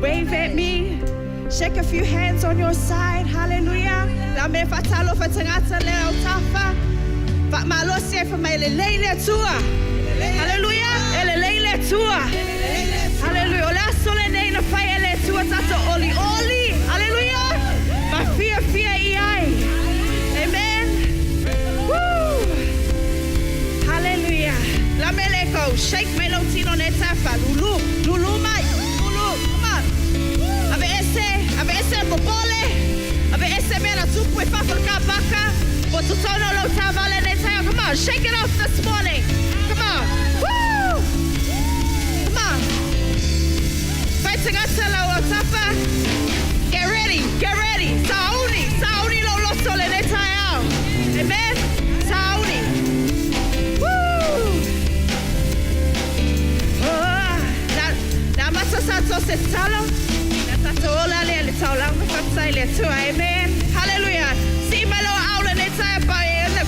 Wave at me. Shake a few hands on your side. Hallelujah. La me fatalo fatangata leo tafa. Fa malosia fa mai leile tua. Hallelujah. Ele leile tua. Hallelujah. Ola sole nei na fai ele tua tato oli oli. Hallelujah. Ma fia iai. Amen. Woo. Hallelujah. La me leko. Shake me lo tino ne tafa. Lulu mai. Ave ese popole, ave ese mera tupu e fafalka baka, but to tono lo tavale ne tayo. Come on, shake it off this morning. Come on, woo! Come on. Fighting atala o tapa. Get ready. Sauni lo sole ne tayo. Amen. Sauni. Woo! Oh, na masasato se talo. Amen. Hallelujah. See my Lord out in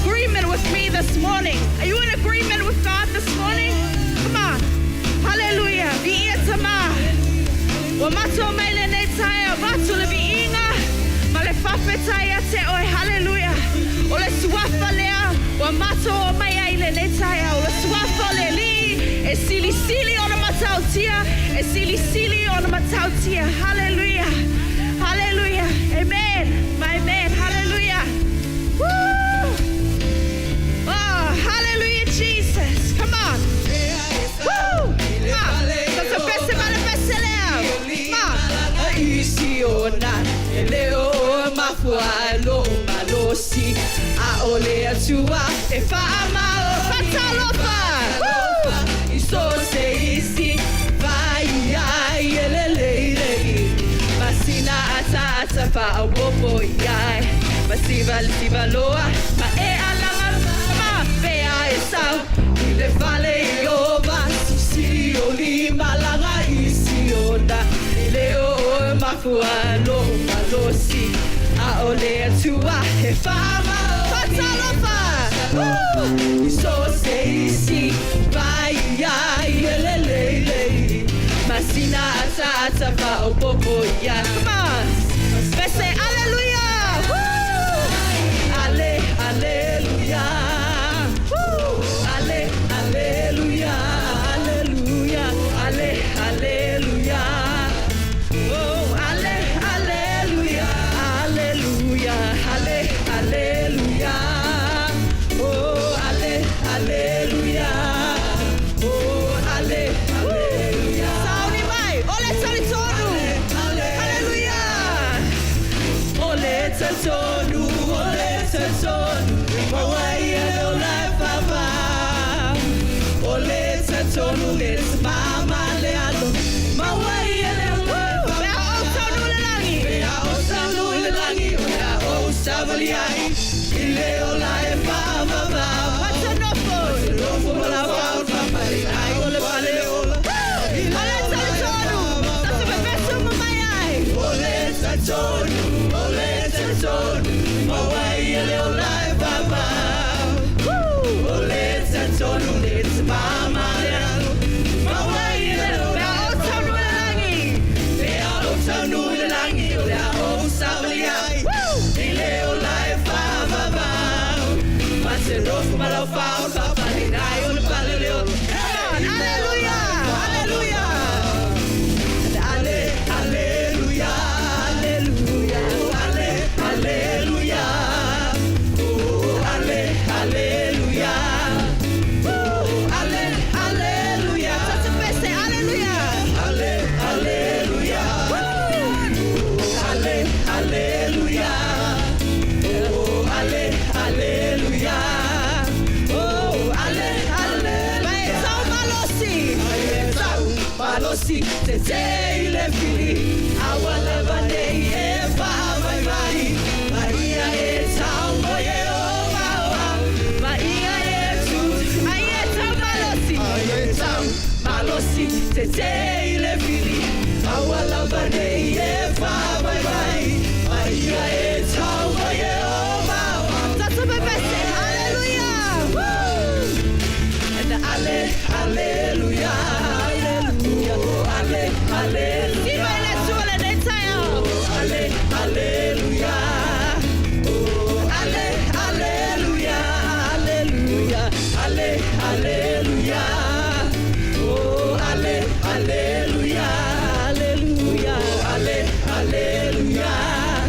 agreement with me this morning. Are you in agreement with God this morning? Come on. Hallelujah. Be itama. Wamato mele netaya batu le biinga. Male fafetaya te oi hallelujah. Ole swafa lea. Wamato maya ile netaya. Ole swafa le li. E sili ona matautia. E sili ona matautia. Hallelujah. Hallelujah. Amen. My man. Hallelujah. Woo. Oh, hallelujah, Jesus. Come on. Woo. Come on. That's the best of the best. Come on. Eleo mafualo malosi aole atua e fama fatalofa. Woo. Iso se isi vai ai elele. Masina ata fa opo yai. Masiva loa ma e alama ma bea esau. Ile vale yoba si oli malanga isi onda. Leo mafuano malosi aole atua e fama fatalofa. So say si vai ai elele. Masina ata fa opo ya. Come on. Let's say hallelujah. Woo. Hallelujah. Woo. Hallelujah. Hallelujah. Hallelujah. Oh, hallelujah. Hallelujah. Hallelujah. Oh, hallelujah. Oh, hallelujah. Saudi mai. Ole talitonu. Hallelujah. Ole talitonu. Mawai ole papa. Ole talitonu let's mama lealo. Mawai ole papa. Be langi. O savaliai. Ile ola e papa. What's a nofo? Ola papa. Ai ole vale ola. Ole talitonu. That's the best of my eye. malosi te le fili awala bane e ba vai vai Maria e tango ye o Maria e tu ayeta malosi te le fili awala bane e ba vai vai Maria e tango ye o That's what my best say. Hallelujah. Woo. and hallelujah hallelujah See my next one and it's hallelujah hallelujah hallelujah hallelujah oh hallelujah hallelujah hallelujah hallelujah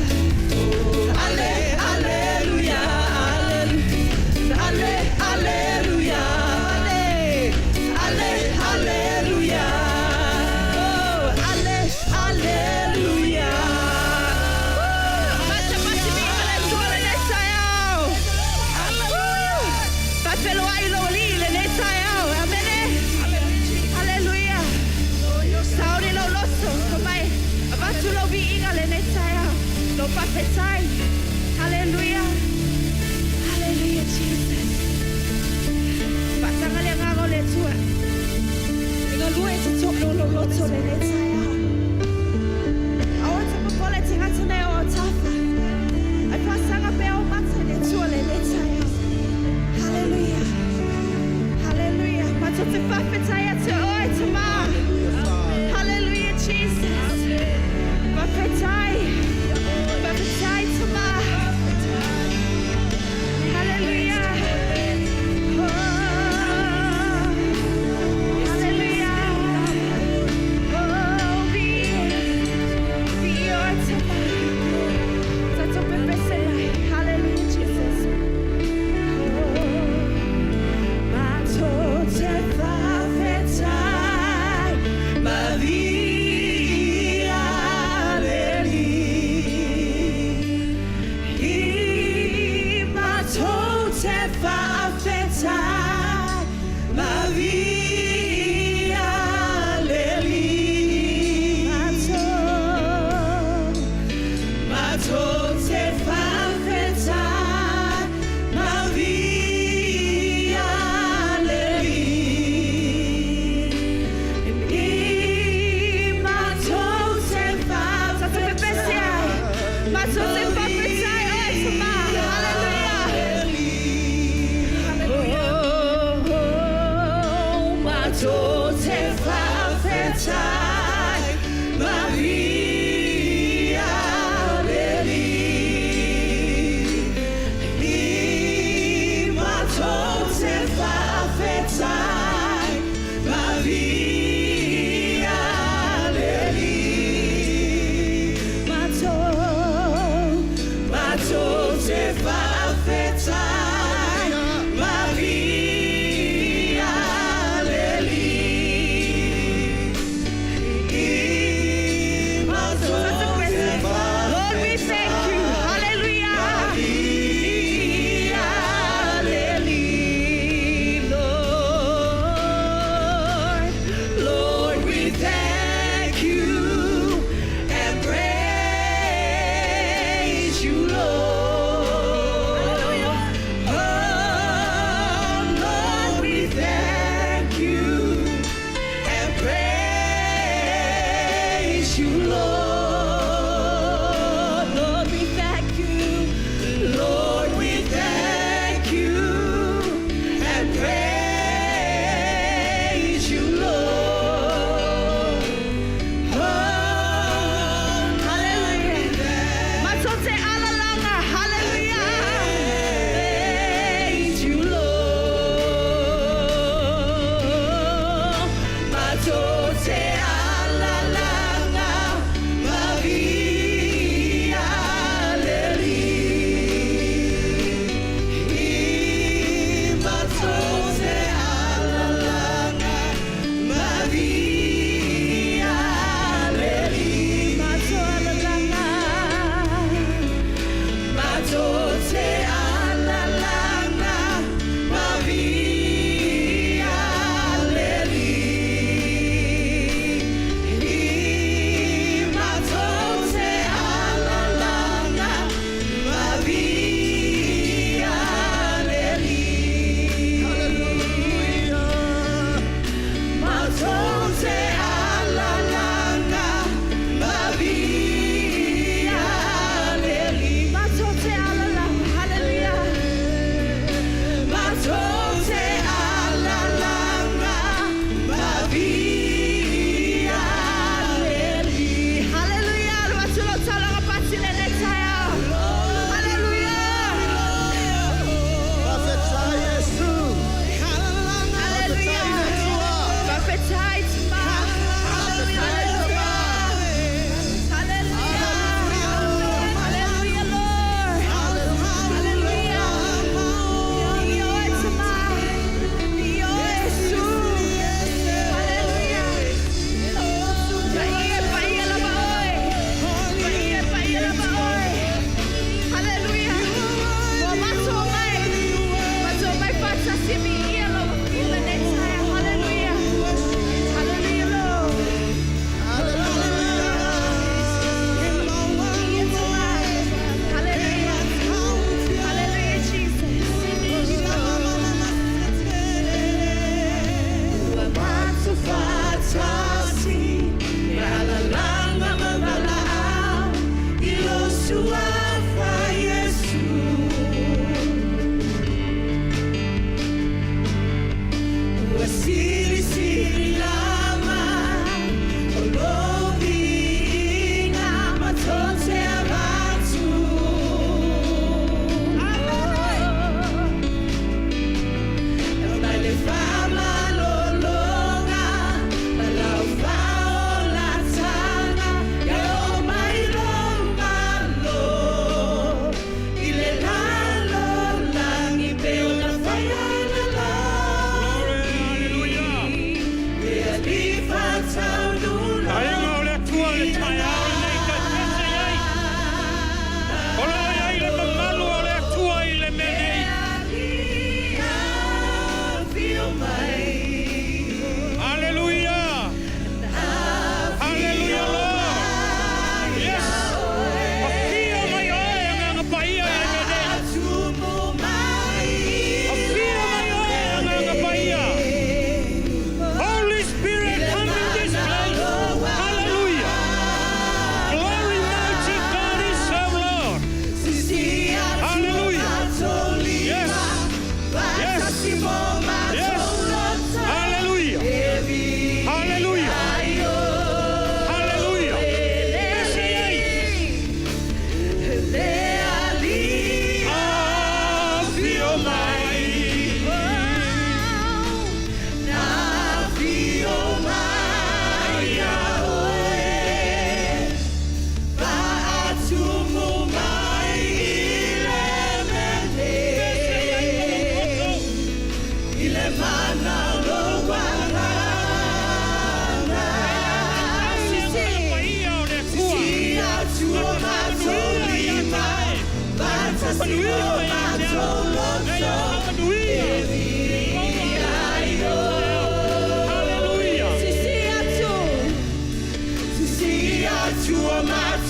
Hallelujah. Hallelujah, Jesus. Patanga le ngago le tua. Inga lue te to lo loto le le tsaya. Awa te popole te ngatane o tafa. Ai pasanga pe o matse le tua le le tsaya. Hallelujah. Hallelujah. Pato te fafe tsaya te oi te ma. Hallelujah, Jesus. Fafe tsaya. Hallelujah. Oh, hallelujah. Oh, be your tomorrow. That's up in hallelujah, Jesus. Oh, my total favetai, ma via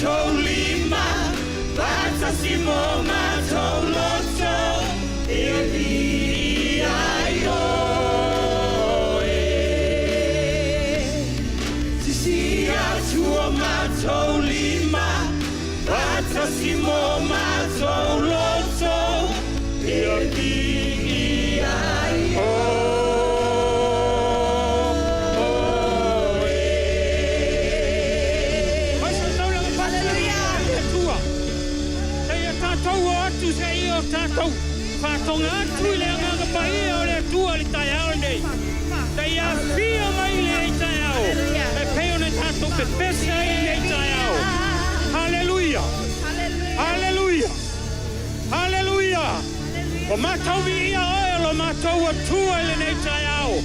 matolima, batasimo matoloto, eliayo. Sisia tuo matolima, batasimo matoloto, eliayo. Fatonga tuile nganga pai ole tua li tayao nei. Taya fia mai le tayao. E peo ne tato pe pesa le tayao. Hallelujah. Hallelujah. Hallelujah. O matau vi ia oe lo matau wa tua le nei tayao.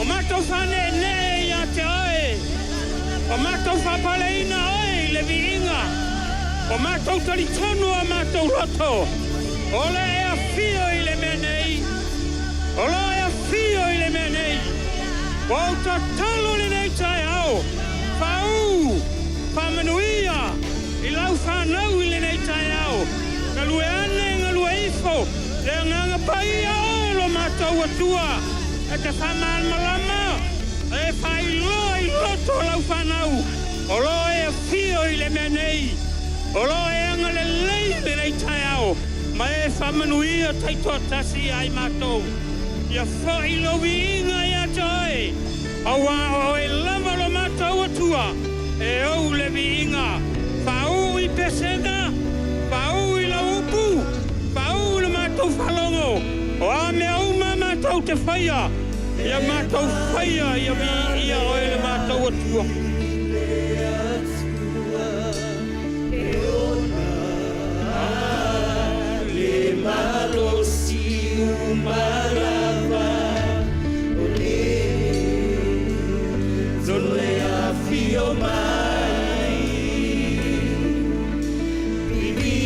O matau fane ne ia te oe. O matau fa paleina oe le vi inga. O matau talitonu a matau roto. Ole e a fio i le menei. Ole e a fio i le menei. Wau ta talo le nei tai au. Fau. Whamanuia. I lau whanau i le nei tai au. Ngalue ane, ngalue ifo. Le nganga pai a olo matau atua. E te whaman malama. E whai loa i loto lau whanau. Ole e a fio i le menei. Ole e anga le lei le nei tai au. Mae whamanuia taitoa tasi ai mātou. Ia whai lowi inga ia toi. Awa o e lava lo mātou atua. E au lewi inga. Whau i pesena. Whau i la upu. Whau le mātou whalongo. O a me au ma mātou te whaia. Ia mātou whaia ia vi ia o e le mātou atua. Malosi umarava ole zole afio mai bibi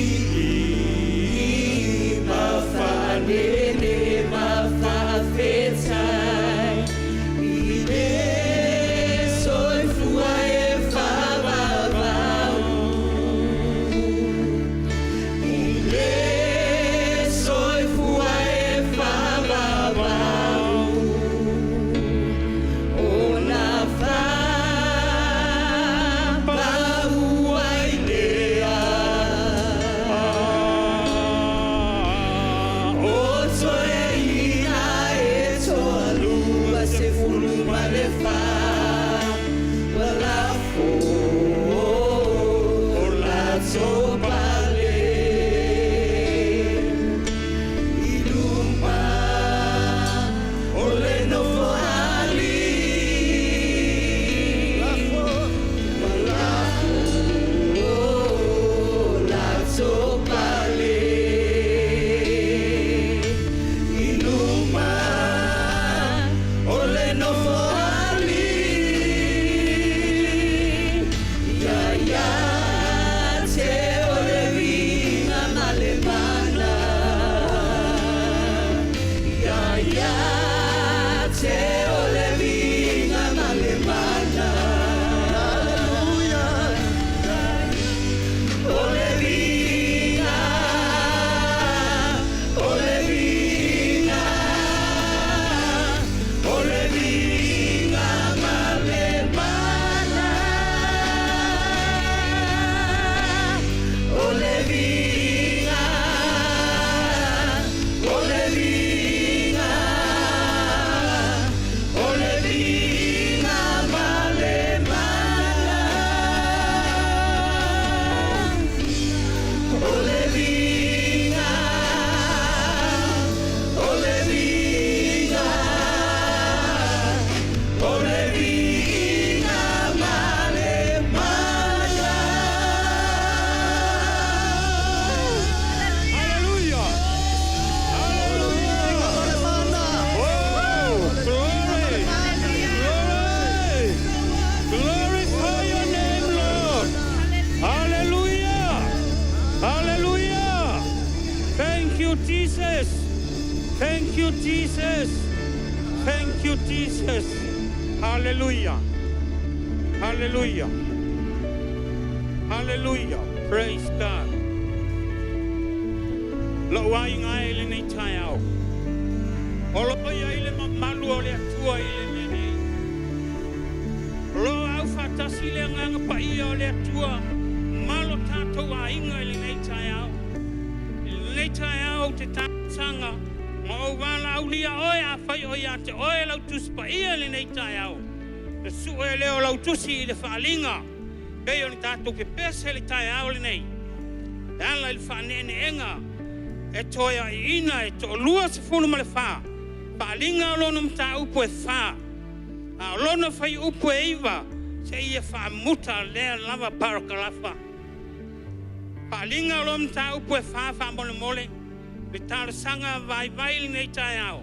mafanene mafafetai ide soy flua e favavau ide Thank you, Jesus. Thank you, Jesus. Hallelujah. Hallelujah. Hallelujah. Praise God. Lo wai ngai le nei tai au. Olo ia ile malu o le atua ile nei. Lo au fatasi le nganga pa ia o le atua. Malo tātou a inga ile nei tai au. Ile nei tai au te tāsanga. Ma o wala au lia oe a whai o ia te oe lau tusi pa ia ile nei tai au. Le su e leo lau tusi i le whaalinga. Pei o ni tātou ke pese le tai au le nei. E ala ili whaanene enga. E toia i ina e to lua se fulu ma le wha. Whaalinga o lono mta upo e wha. A lono whai upo e iwa. Se ia wha muta lea lava parakalafa. Whaalinga o lono mta upo e wha mole mole. Le tāra sanga vai vai nei tai au.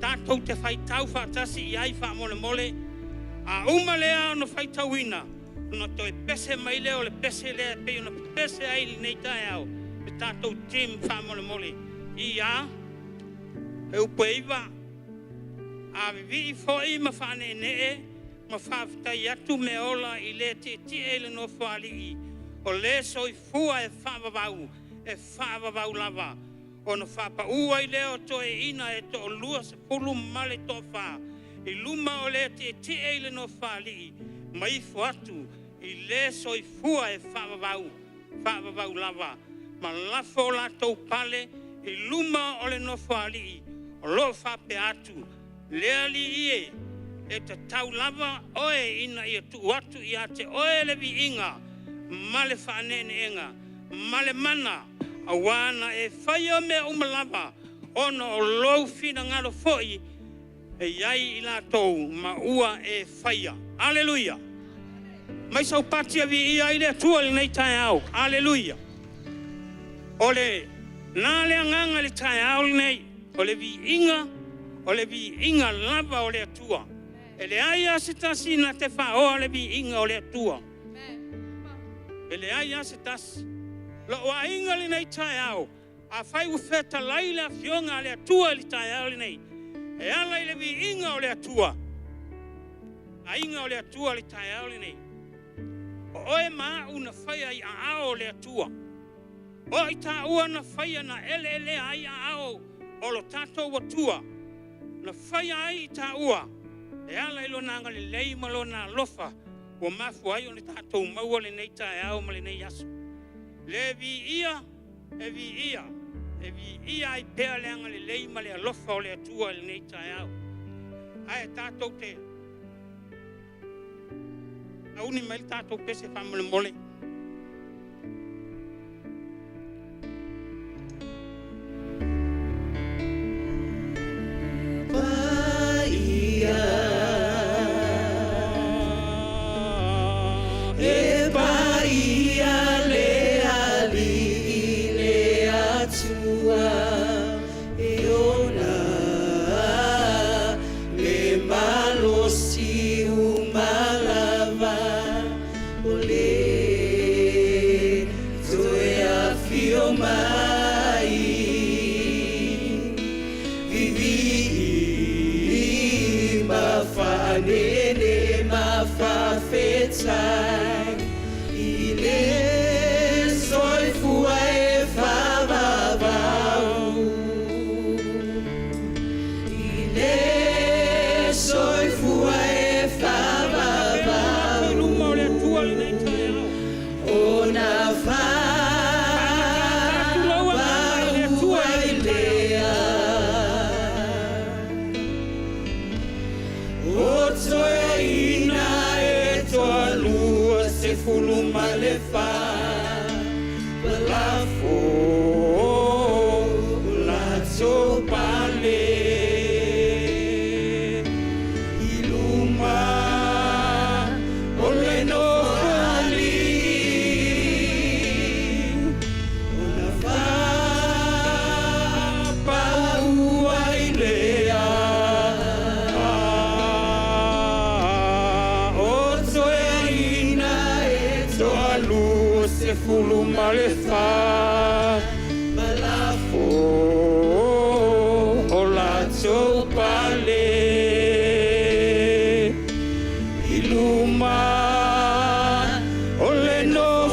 Tātou te whai tau whaatasi i ai wha mole mole. A uma lea no whai tau ina. No toi pese mai leo le pese lea pei no pese ai nei tai au. Le tātou tim wha mole mole. I a. E upo e iwa. A vivi fo i ma whane ne e. Ma whaafitai atu me ola i le te ele no whaali i. O le so i fua e whaavavau. E whaavavau lava. O no whapa ua i leo to e ina e to o lua se pulu male to wha. I luma o le te ele no whaali i. Mai fu atu. I le so i fua e whaavavau. Whaavavau lava. Ma lafo la tau pale. I luma o le no whaali i. O lo whape atu. Lea li ie. E te tau lava oe ina i atu atu i a te oe levi inga. Male whanene enga. Male mana. Awana e whaia me umalava. Ono o lou fina ngaro foi. E iai i la tou ma ua e whaia. Aleluia. Mai sau patia vi ia i le atua li nei tai au. Aleluia. Ole nā lea nganga li tai au li nei. Ole vi inga. Ole vi inga lava o le atua. E le aia se tasi na te wha le vi inga o le atua. E le aia se tasi. Lo wa inga li nei tai au. A whai ufeta laile a fionga le atua li tai au li nei. E ala i le vi inga o le atua. A inga o le atua li tai au li nei. O oe maa una whaia i a ao le atua. O i ta ua na whaia na ele ai a ao. O lo tato watua. Na whaia ai i ta ua. E ala ilo nanga le lei malo na lofa. Wa mafu ai o ni tato maua le nei tae au ma le nei aso. Le vi ia, e vi ia. E vi ia ai pea le anga le lei ma le alofa o le atua le nei tae au. Ai tato te. Auni mai tato pese whamole mole. Iluma, ole no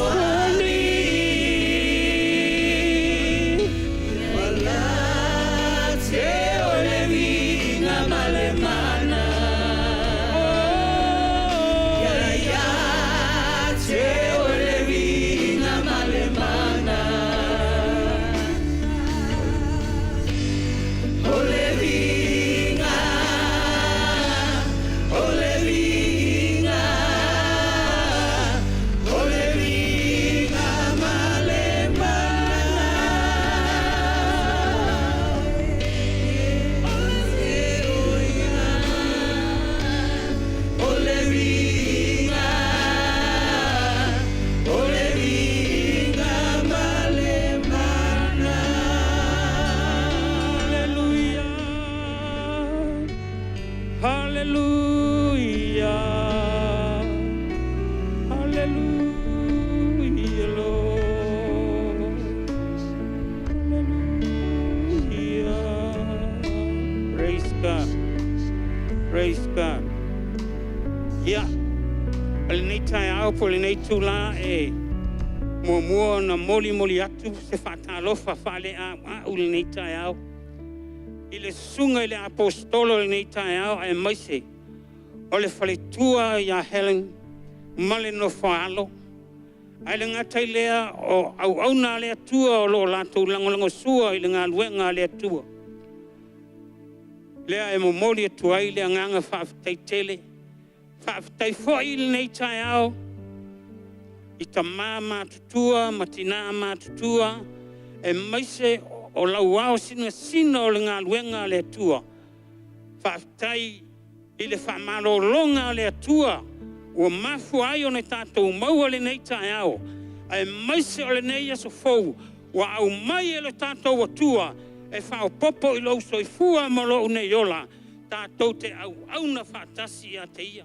Ale nei tai au po le nei tula e mua na moli atu se whatalofa whale a ule nei tai au. I le sunga i le apostolo le nei tai au e maise. O le whaletua i a Helen male no whaalo. Ai le ngatai lea o au na lea tua o lo lato langolango sua i le ngā luenga lea tua. Lea e momoli e tuai lea nganga whaafitai tele. Whaafitai fwoi le nei tai au. I ta mama tutua, matina ma tutua. E maise o lau au sina o le ngā luenga lea tua. Whaafitai i le whaamalo longa lea tua. Ua mafu ai o ne tātou maua le nei tai au. Ai maise o le nei aso fou. Ua au mai e le tātou atua. E whao popo i lau soifua ma lo nei ola. Tātou te au na whaatasi a te ia.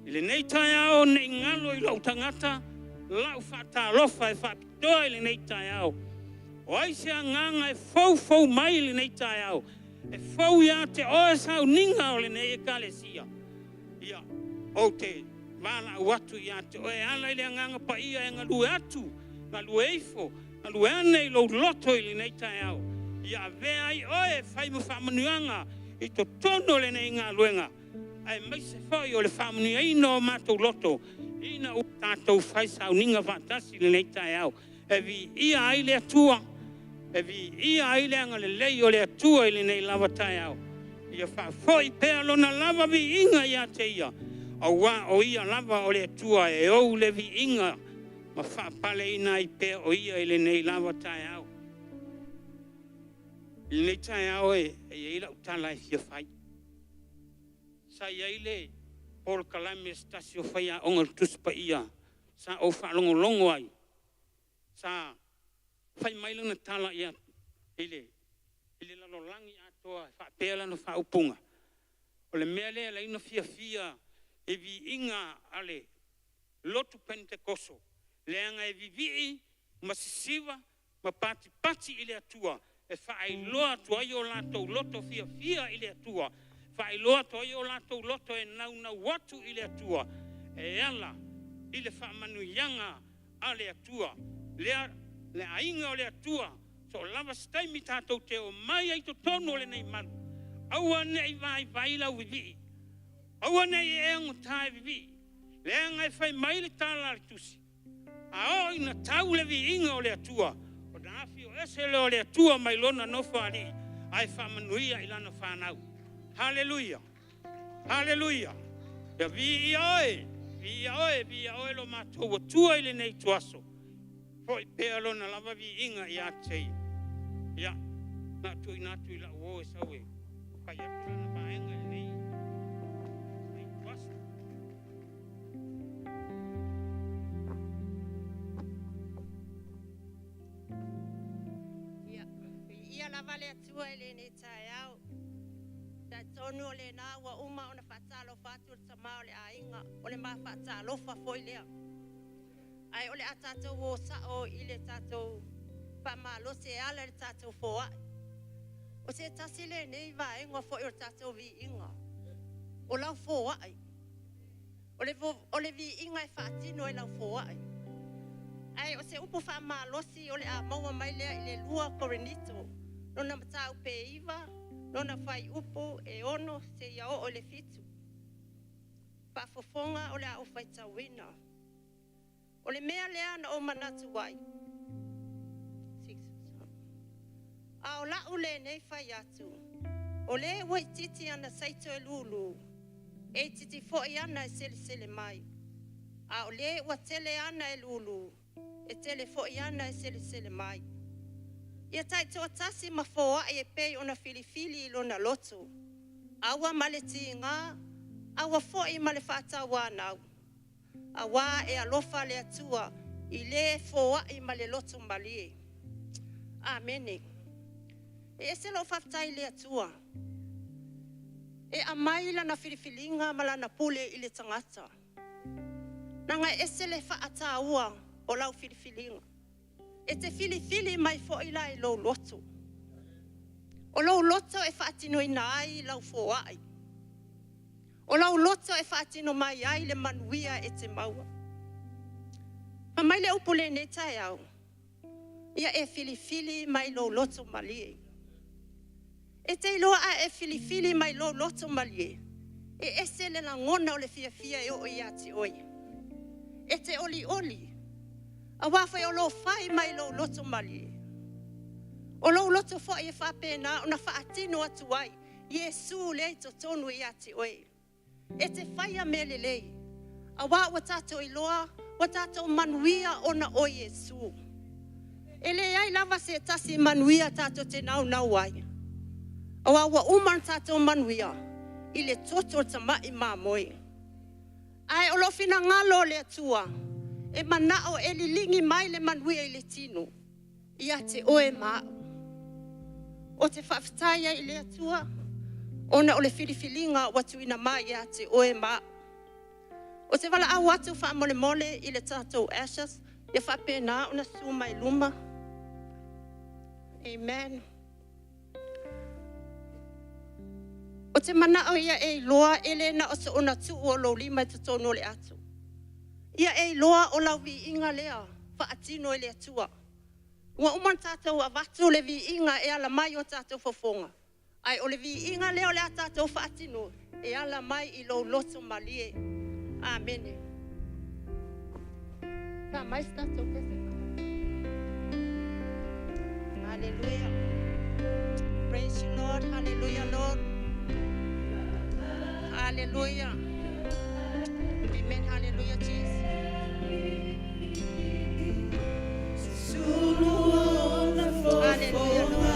I le nei tai au nei ngalo i lau tangata. Lau whaatalofa e whaapitoa i le nei tai au. O aise a nganga e fou mai le nei tai au. E fou ia te oe sau ninga o le nei e kalesia. Ia, o te Vala watu ia te oe ala i le nganga pa ia e ngalue atu, ngalue eifo, ngalue ane i lo loto i le nei tai au. Ia vea i oe whai mo whamanuanga i to tono le nei ngā luenga. Ai maise whai o le whamanua ina o mātou loto, ina o tātou whai sau ninga whatasi le nei tai au. E vi ia ai le atua, e vi ia ai le anga le lei o le atua i le nei lava tai au. Ia whai pēa lona lava vi inga ia te ia. O ia lava o le tua e ou le vi inga ma whaapale ina i pe o ia i le nei lava tai au. I le nei tai au e ila utala e fia whai. Sa ia ile Paul Kalame stasi o whai a ongal tuspa ia. Sa o whaalongo longo ai. Sa whai mailana tala ia ile lalo langi atoa whaapela no whaupunga. O le mea lea la ina fia e vi inga ale lotu pentekoso leanga e vivii masisiva ma pati ile atua e fai loa to ayo lato loto fia ile atua fai loa to ayo lato loto e na watu ile atua e ala ile fa manu yanga ale atua le ainga ole atua so lava stai mi tato te o mai ai to tono le nei man aua nei vai la vivii Awana i e ango tae vivi. Lea ngai whai mai le tala le tusi. A o ina tau le vi inga o le atua. O na afi o ese le o le atua mai lona no whaari. Ai whamanuia i lana whanau. Hallelujah. Hallelujah. Ia vi oe lo mātou atua i le nei tuaso. Hoi pēa lona lava vi inga i atei. Ia, nātu i la uo e saue. Kai atu lana vaenga i nei. Vale atua ele ne tai au. Ta tonu le na wa uma ona fatalo fatu sama ole ainga ole ma fatalo fa foi le. Ai ole atato wo sa o ile tato pa malo se ala tato fo. O se tasile nei va ngo fo o tato vi inga. O la fo ai. Ole vi inga fatino e la fo ai. Ai o se upo fa malo si ole a maua mai le ile lua corenito. Nona matau pe iwa, nona fai upo e ono se iao o le fitu. Pa fofonga o le au fai tawina. O le mea lea na o manatu wai. A o la ule nei fai atu. O le wai titi ana saito e lulu. E titi fo i ana e sele mai. A o le wa tele ana e lulu. E tele fo i ana e sele mai. Ia tai toa tasi mafoa e pei ona filifili lona loto. Awa maleti ngā, awa fo'i male whata wānau. Awa e alofa le atua, i le foa i male loto malie. Amene. E ese lo whaftai le atua. E amaila na filifilinga malana pule i le tangata. Nanga ese le whaata ua o lau filifilinga. E te fili mai fo ila i lo loto. O lo loto e whaatino i nai lau fo ai. O lau loto e whaatino mai ai le manuia e te maua. Ma mai le upule ne tai au. Ia e filifili mai lo loto malie. E te iloa a e filifili mai lo loto malie. E ese le la ngona o le fia e o ia te oi. E te oli. A wawhai o lo fai mai lo loto malie. O lo loto fo e whapena o na whaatino atu ai. Yesu le to tonu ia te oi. E te whaia mele lei. A wa tato iloa, wa tato manuia ona o Yesu. E le ai lava se tasi manuia tato te nau ai. A wa uman tato manuia. I le toto tamai mamoi. Ai o lo fina ngalo le atua. E manao e lilingi mai le manuia i le tino. Ia te oe maa. O te whawhitaia i le atua. Ona o le filifilinga watu ina mai ia te oe maa. O te wala au atu wha mole i le tatou ashes. Ia whapena ona suma i luma. Amen. O te manao ia e loa ele na o se ona tu o lo lima i tutono le atu. Ia e loa o lau vi inga lea wha atino i le atua. Ua uman tātou a watu le vi inga e ala mai o tātou fofonga. Ai o le vi inga leo le a tātou wha atino e ala mai i lo loto malie. Amen. Ka mai tātou pese. Hallelujah. Praise you, Lord. Hallelujah, Lord. Hallelujah. Amen. Hallelujah, Jesus. Hallelujah, Lord.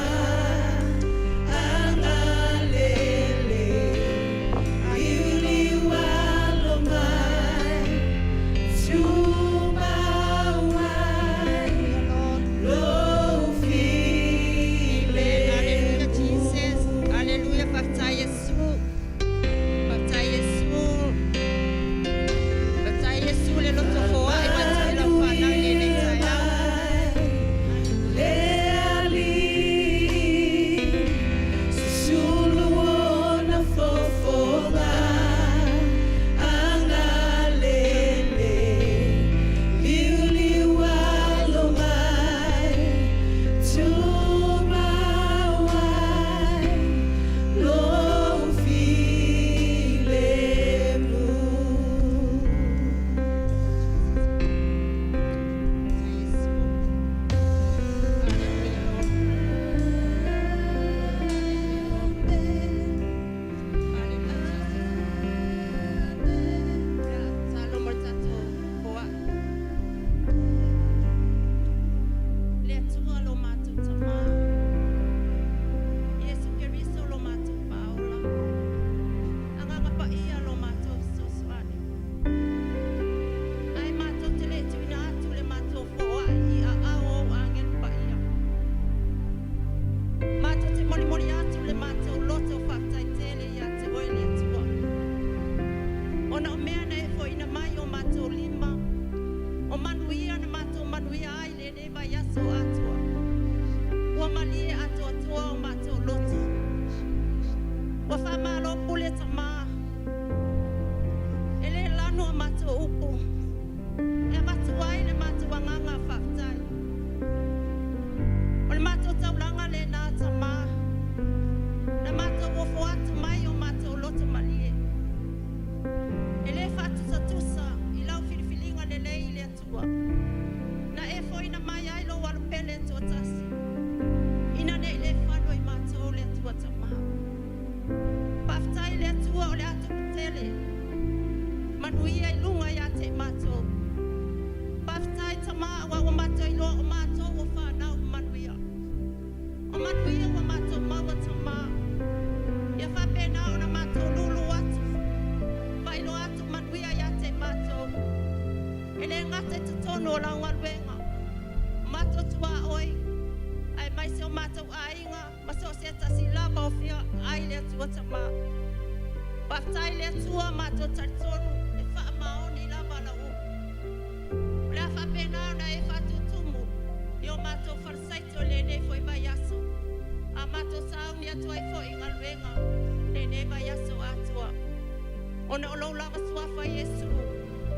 Ona o lau lava suafa Yesu.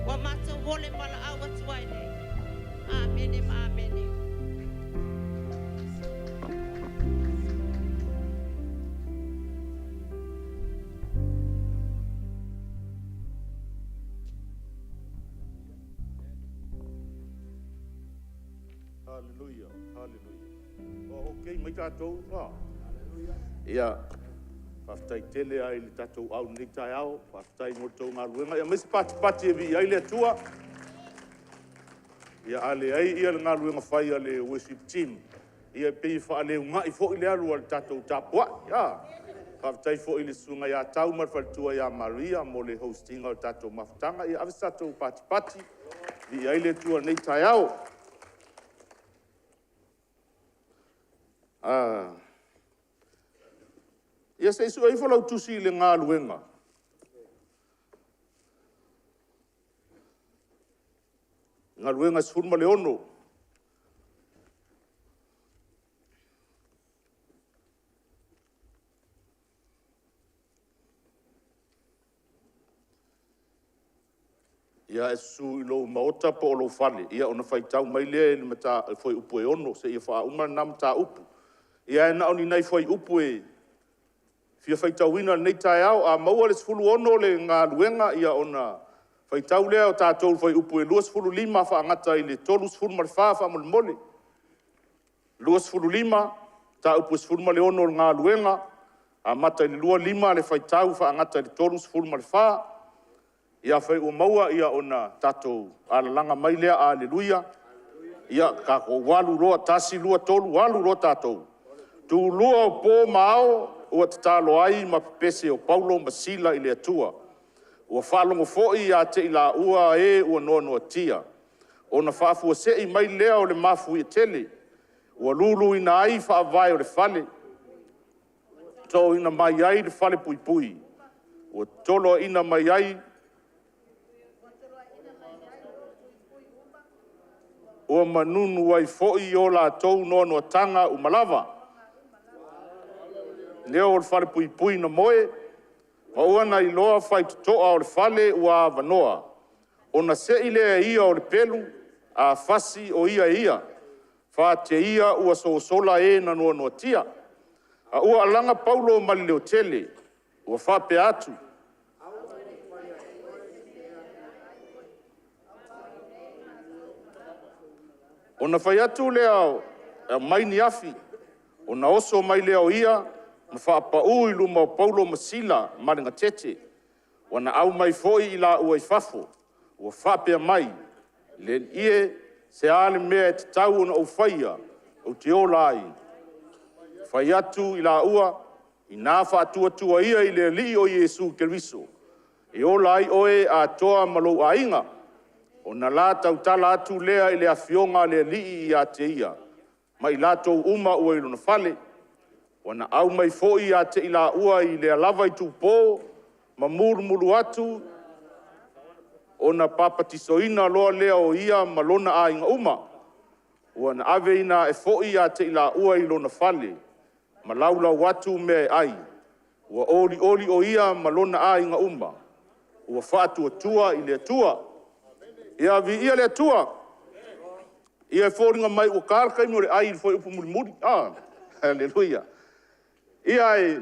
Wa mata wole mala awa tuaine. Amen, amen. Hallelujah, hallelujah. Oh, okay, mai tātou. Ia, whaftai tele ai le tātou au nei tai au, whaftai mo tau ngā luenga. Ia, mesi pati e vi ai le atua. Ia, ale ai ia le ngā luenga whai ale worship team. Ia, pei wha ale unga i fo i le alu ale tātou tāpua. Ia, whaftai fo i le sunga ia tau marwhalitua ia Maria, mo le hostinga o tātou mawhtanga. Ia, awe tātou pati. Vi ai le atua nei tai au. Ia se isu ai whalau tusi le ngā luenga. Ngā luenga sifurma le ono. Ia e su i lou maota po o lou fale. Ia ona whaitau mai lea e mata foi upu e ono. Se ia wha umar nam ta upu. Ia e naoni nei foi upu e fia whaitauina nei tai au, a maua le sifulu ono le ngā luenga, ia ona whaitau lea o tātou whai upu e 2.5 whaangata i le tolu sifulu ma le wha mole mole. 2.5, tā upu sifulu ma le ono le ngā luenga, a mata i le 2.5 le whaitau whaangata i le tolu sifulu ma le wha. Ia whai o maua ia ona tātou alalanga mai lea, aleluia. Ia ka ko walu roa tasi lua tolu, walu roa tātou. Tu lua o pō mao, ua te tālo ai ma pese o Paulo ma Sila i le atua. Ua whaalongo fo'i a te ila ua e ua noa tia. O na whaafua se i mai lea o le mafu i tele. Ua lulu ina ai whaavai o le fale. Tō ina mai ai le fale pui pui. Ua tolo ina mai ai. Ua manunu ai fo'i o la tau noa tanga umalawa. Leo o le whare pui pui na moe, ma ua na i loa whai tutoa o le whale ua wanoa. O na se i lea ia o le pelu, a fasi o ia. Wha te ia ua sola e na noa tia. A ua alanga Paulo mali leo tele, ua whape atu. O na whai atu lea mai ni afi, o na oso mai leo ia, na whaapau i luma o Paulo ma Sila, maringa tete. Wana au mai foi i la ua i fafo. Ua whapea mai. Le ie se ale mea e te tau ona au whaia. O te ola ai. Whai atu i la ua. I nā whaatua ia i le li o Iesu Keriso. E ola ai oe a toa malou a inga. O na la tau tala atu lea i le afionga le li i a te ia. Ma i la tau uma ua i luna fale. Wana au mai fo'i a te ila ua i lea lava i tūpō, ma muru atu, o na papatisoina loa lea o ia ma lona a inga uma. Wana ave ina e fo'i a te ila ua i lona fale, ma laulau atu me ai. Ua oli o ia ma lona a inga uma. Ua whaatua tua i lea tua. Ia vi ia lea tua. Ia e fōringa mai ua kārkai mo le ai i foi upu muri. Hallelujah. Ia e,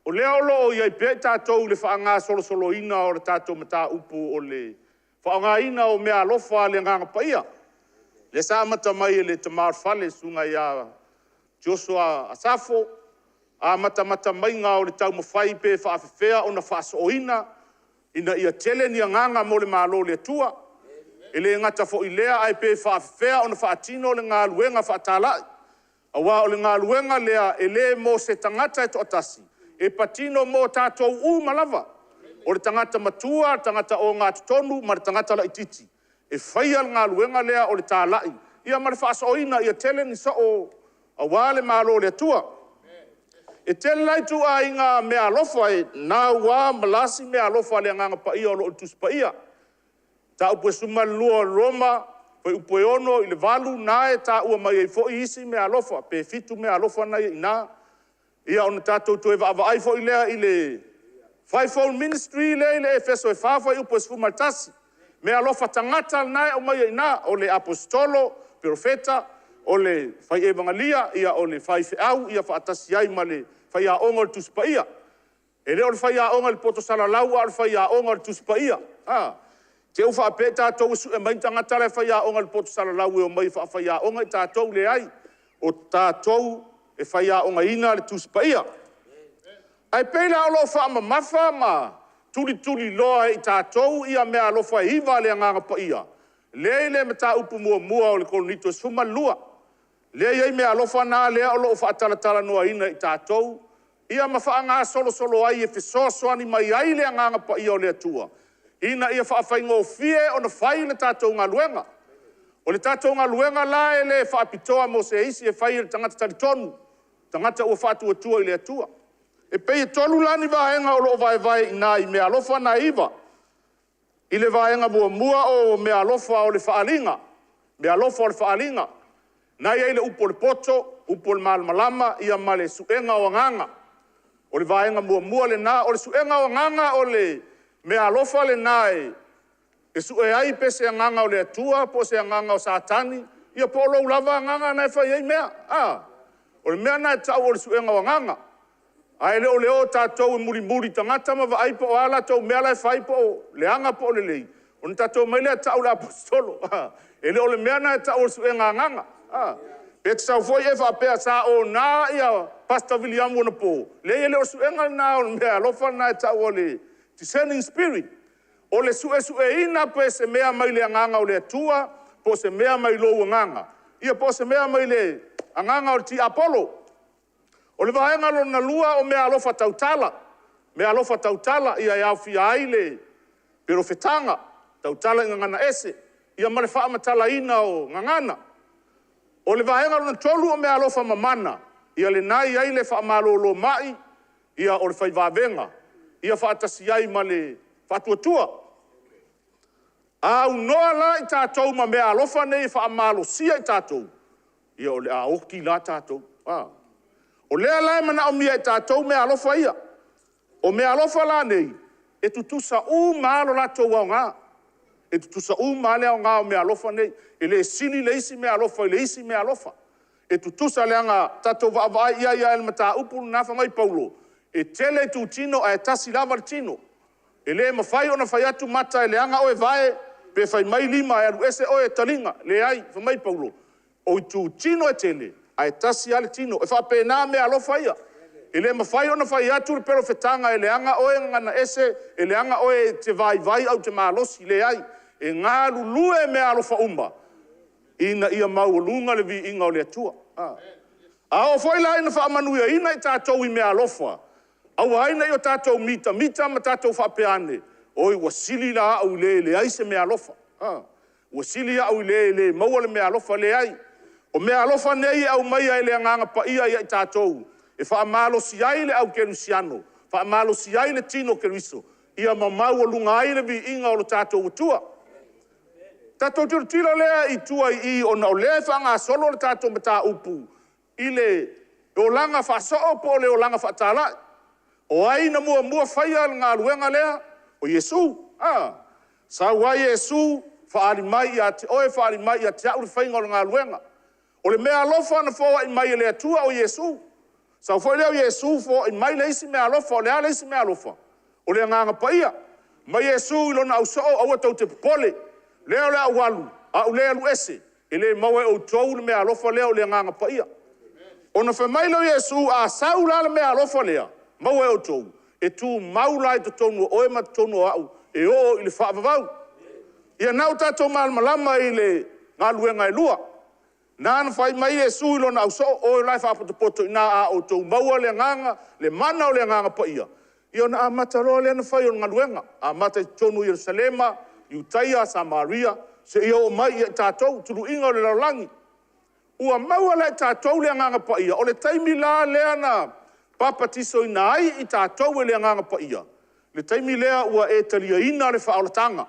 o lea olo ia i pe tātou le whaanga solo ina o le tātou mata upu o le whaanga ina o mea alofa le nganga paia. Le sāmata mai e le tamar fale sunga ia Joshua Asafo, a mata mai ngā o le tau mawhai pe whaafewhea o na whaaso ina, ina ia tele ni nganga mo le malo le tua. E le ngata fo i lea ai pe whaafewhea o na whaatino le ngā luenga whaatalai. Awa o le ngā luenga lea e le mo se tangata e toatasi. E patino mo tātou u malawa. O le tangata matua, tangata o ngā tutonu, ma le tangata la ititi. E whaia ngā luenga lea o le tālai. Ia ma le whaasoina, ia tele ni sa o awa le malo le tua. E tele lai tu a inga mea alofa e nā wā malasi mea alofa le nganga pa ia o lo tus pa ia. Ta upu e suma lua Roma, Poi upo e ono i le valu nae ta ua mai e fo isi me alofa, pe fitu me alofa na i na. Ia ona tātou tu e wa ai fo i lea i le Fivefold ministry le Efeso e fafa i upo esfu maltasi. Me alofa tangata nai o mai ina o le apostolo, profeta, o le fai evangelia, ia o le fai feau, ia faatasi ai ma le fai a onga le tuspaia. E le o le fai a onga le poto salalau, a le fai a onga le tuspaia. Te ufa ape tātou su e mai tangata le fai a onga le poto salalau e o mai fai a onga i tātou le ai. O tātou e fai a onga ina le tuspaia. Ai peila o lo fa mafa ma tuli loa i tātou ia mea alofa hiva le nganga pa ia. Le mata upu mua o le kolonito suma lua. Le iei mea alofa nā lea o lo fa atalatala noa ina i tātou. Ia mawha ngā solo ai e fisosoani mai ai le nganga pa ia o le atua. Ina ia whaafai ngō fie o na whai le tātou ngā luenga. O le tātou ngā luenga la e le whaapitoa mo se isi e whai le tangata taritonu. Tangata ua whātua tua i le atua. E pei tolu lani vaenga o loo vai ina i mea alofa na iwa. I le vaenga mua o mea alofa o le whaalinga. Mea alofa o le whaalinga. Na ia i le upo le poto, upo le malama, ia ma le suenga o nganga. O le vaenga mua le na, o le suenga o nganga o le mea alofa le na e sue ai pese nganga o le atua, po se nganga o satani, ia po lo lava nganga na e whai ei mea. O le mea na e tau o le suenga o nganga. Ai le o leo tātou i muri tangata ma wa aipo o ala tau mea lai whai po le anga po le lei. O ni tātou mai lea tau le apostolo. E le o le mea na e tau o su e nganga. E te sau foi e whapea sa o nā ia Pastor William wana po. Le e le o su e nganga nā o le mea lofa na e tau o le discerning spirit. O le su e ina po e se mea mai le nganga o le atua, po se mea mai lo nganga. Ia po se mea mai le nganga o ti Apollo. O le vaenga lo na lua o mea alofa tautala. Mea alofa tautala ia iau fia aile perofetanga. Tautala i ngana ese. Ia mare wha amatala ina o ngangana. O le vaenga lo na tolu o mea alofa mamana. Ia le nai aile wha amalolo mai. Ia o le whai vavenga. Ia wha atasi ai ma le whatuatua. Au noa la i tātou ma mea alofa nei wha amalo sia i tātou. Ia o le a oki la tātou. O lea lai mana o mia e tātou mea alofa ia. O mea alofa la nei, e tutusa maalo la tau au ngā. E tutusa maale au ngā o mea alofa nei. E le sili le isi mea alofa, le isi mea alofa. E tutusa le anga tātou vaavai ia ele mata upu nafa mai paulo. E tele tu tino a e tasi lava le tino. E le mawhai o na whai atu mata e le anga o e vae, pe whai mai lima e alu ese o e talinga, le ai, wha mai paulo. O i tu tino e tele. Ai tasi ale tino, e whapena mea alofa ia. E le mawhai o na whai atu le perofetanga e le anga oe ngana ese, e le anga oe te vai au te maalosi le ai. E ngā lulue mea alofa umba. Ina ia mau lunga le vi inga o le atua. A o foi la ina whaamanuia ina i tātou i mea alofa. Au haina i o tātou mita ma tātou whapeane. Oi wasili la au le ai se mea alofa. Wasili au le maua le mea alofa le ai. O mea alofa nei au mai ai le nganga pa ia i tātou. E whaamalo si ai le au kerusiano. Whaamalo si ai le tino keruiso. Ia mamau o lunga ai le vi inga o le tātou utua. Tātou tira lea i tua i o na o lea whanga solo le tātou mata upu. I le o langa whaso'o po le o langa whaatala. O ai na mua whaia ngā ruenga lea o Yesu. Sa wai Yesu whaari mai a te oe whaari mai a te auri whainga o ngā ruenga. O le mea alofa na fōa i mai le atua o Yesu. Sa fōi leo Yesu fōa i mai le isi mea alofa, o lea le isi mea alofa. O le nganga paia. Mai Yesu ilo na au so'o au atau te popole. Leo le au alu, au le alu ese. E le maue o tou le mea alofa leo le nganga paia. O na whai leo Yesu a sau la le mea alofa lea. Maue o tou. E tu maulai to tonu o ema to tonu au. E o i le whaavavau. Ia nau tātou malama i le ngā luenga e lua. Nāna whai mai Yesu ilo na au so o lai whaapoto i nā a o tou maua le nganga, le mana o le nganga pa ia. Ia na amata roa le ana whai o ngā luenga. Amata i tonu Yerusalema, Iutaia, Samaria, se ia o mai i tātou, turu inga o le laulangi. Ua maua le tātou le nganga pa ia. O le taimi la lea na papatiso i nā ai i tātou e le nganga pa ia. Le taimi lea ua e talia ina le whaolatanga.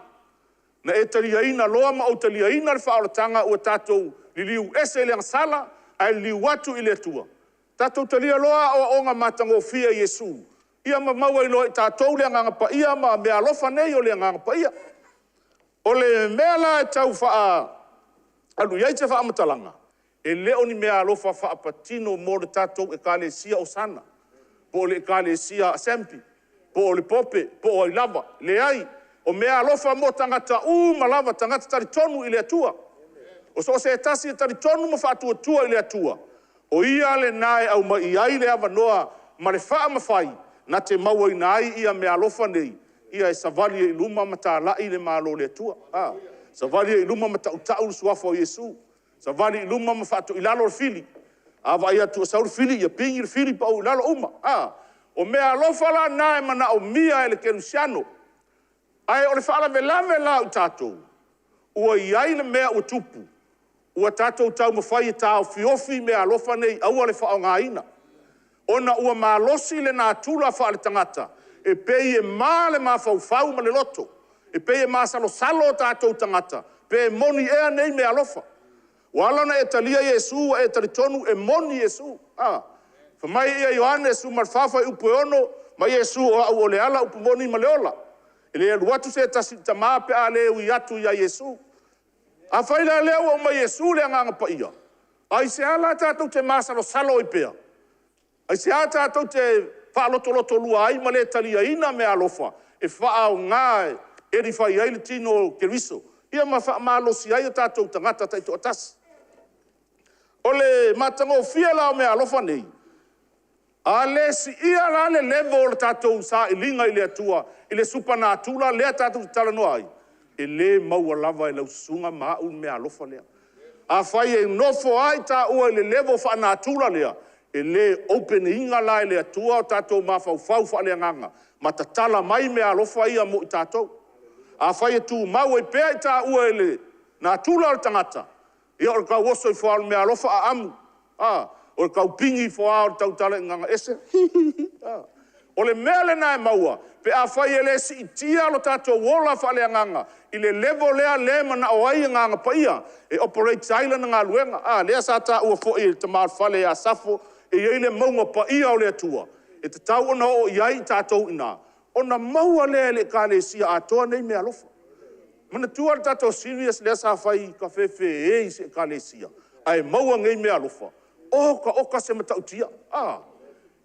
Na e talia ina loa ma o talia ina le whaolatanga ua tātou li liu ese le sala ai liu watu i le tua. Tātou talia loa o onga matangofia Yesu. Ia maua i loa i tātou le nganga pa ia ma mea alofa nei o le nganga pa ia. O le mea la e tau wha alu iai te wha amatalanga. E leo ni mea alofa wha apatino mo le tātou e kāle sia Hosanna. Po le kāle sia Asempi. Po le pope, po o i lava. Le ai, o mea alofa mo tangata malava, tangata tari tonu i le atua. O so se tasi tari tonu mo wha tua i le atua. O ia le nae au ma i ai le ava noa ma le wha mawhai. Na te maua i nai ia mea alofa nei. Ia e savali e iluma ma tā lai le malo le atua. Savali e iluma ma tau suafa o Yesu. Savali e iluma ma whaato ilalo le fili. Awa ia tua sauri fili, ia pingi le fili pa o ilalo uma. O mea alofa la nae mana o mia e le kerusiano. Ai o le whaala velame la u tātou. Ua iai le mea ua tupu. Ua tātou tau mawhai e tāo fiofi mea alofa nei aua le whao ngā ina. Ona ua malosi le nā tula wha le tangata. E pei e mā le mā fau ma le loto. E pei e mā salo tātou tangata. Pe e moni ea nei me alofa. Walana e talia Yesu e taritonu e moni Yesu. Whamai ia Ioane Yesu marfafa i upu ono. Ma Yesu o au o le ala upu moni ma le ola. E le aluatu se tasi tamā pe a leo i atu ia Yesu. A whaila leo o ma Yesu le nganga pa ia. Ai se ala tātou te mā salo i pea. Ai se a tātou te whaaloto lua ai ma le talia ina me alofa. E whaao ngā e ri whai ai le tino keriso. Ia ma wha malosi ai o tātou tangata taito atasi. O le matango fia lao me alofa nei. A le si ia la le levo o le tātou sa i linga i le atua. I le supanatula lea tātou te tala noa ai. E le maua lava e lau sunga mau me alofa lea. A whai e nofo ai tā ua i le levo whanatula lea. E le open inga la i le atua o tātou mawhau wha lea nganga. Ma ta tala mai me alofa ia mo i tātou. A whai e tū mau e pēa i tā ua e le nā tūla o tangata. Ia o kau oso i whaal me alofa a amu. O kau pingi i whaal tau tala i nganga ese. O le mea le nā e maua. Pe a whai e le si i tia lo tātou wola wha lea nganga. I le levo lea le mana o ai nganga pa ia. E operate saila na ngā luenga. Lea sa tā ua fo i te maa whale a safo. E iei le maunga pa ia o le atua. E te tau ona o iai tātou ina. Ona maua lea le ka le sia atoa nei me alofa. Mana tua le tātou serious lea sa whai ka whewhe e se ka le sia. Ai maua ngei me alofa. Oka se matautia.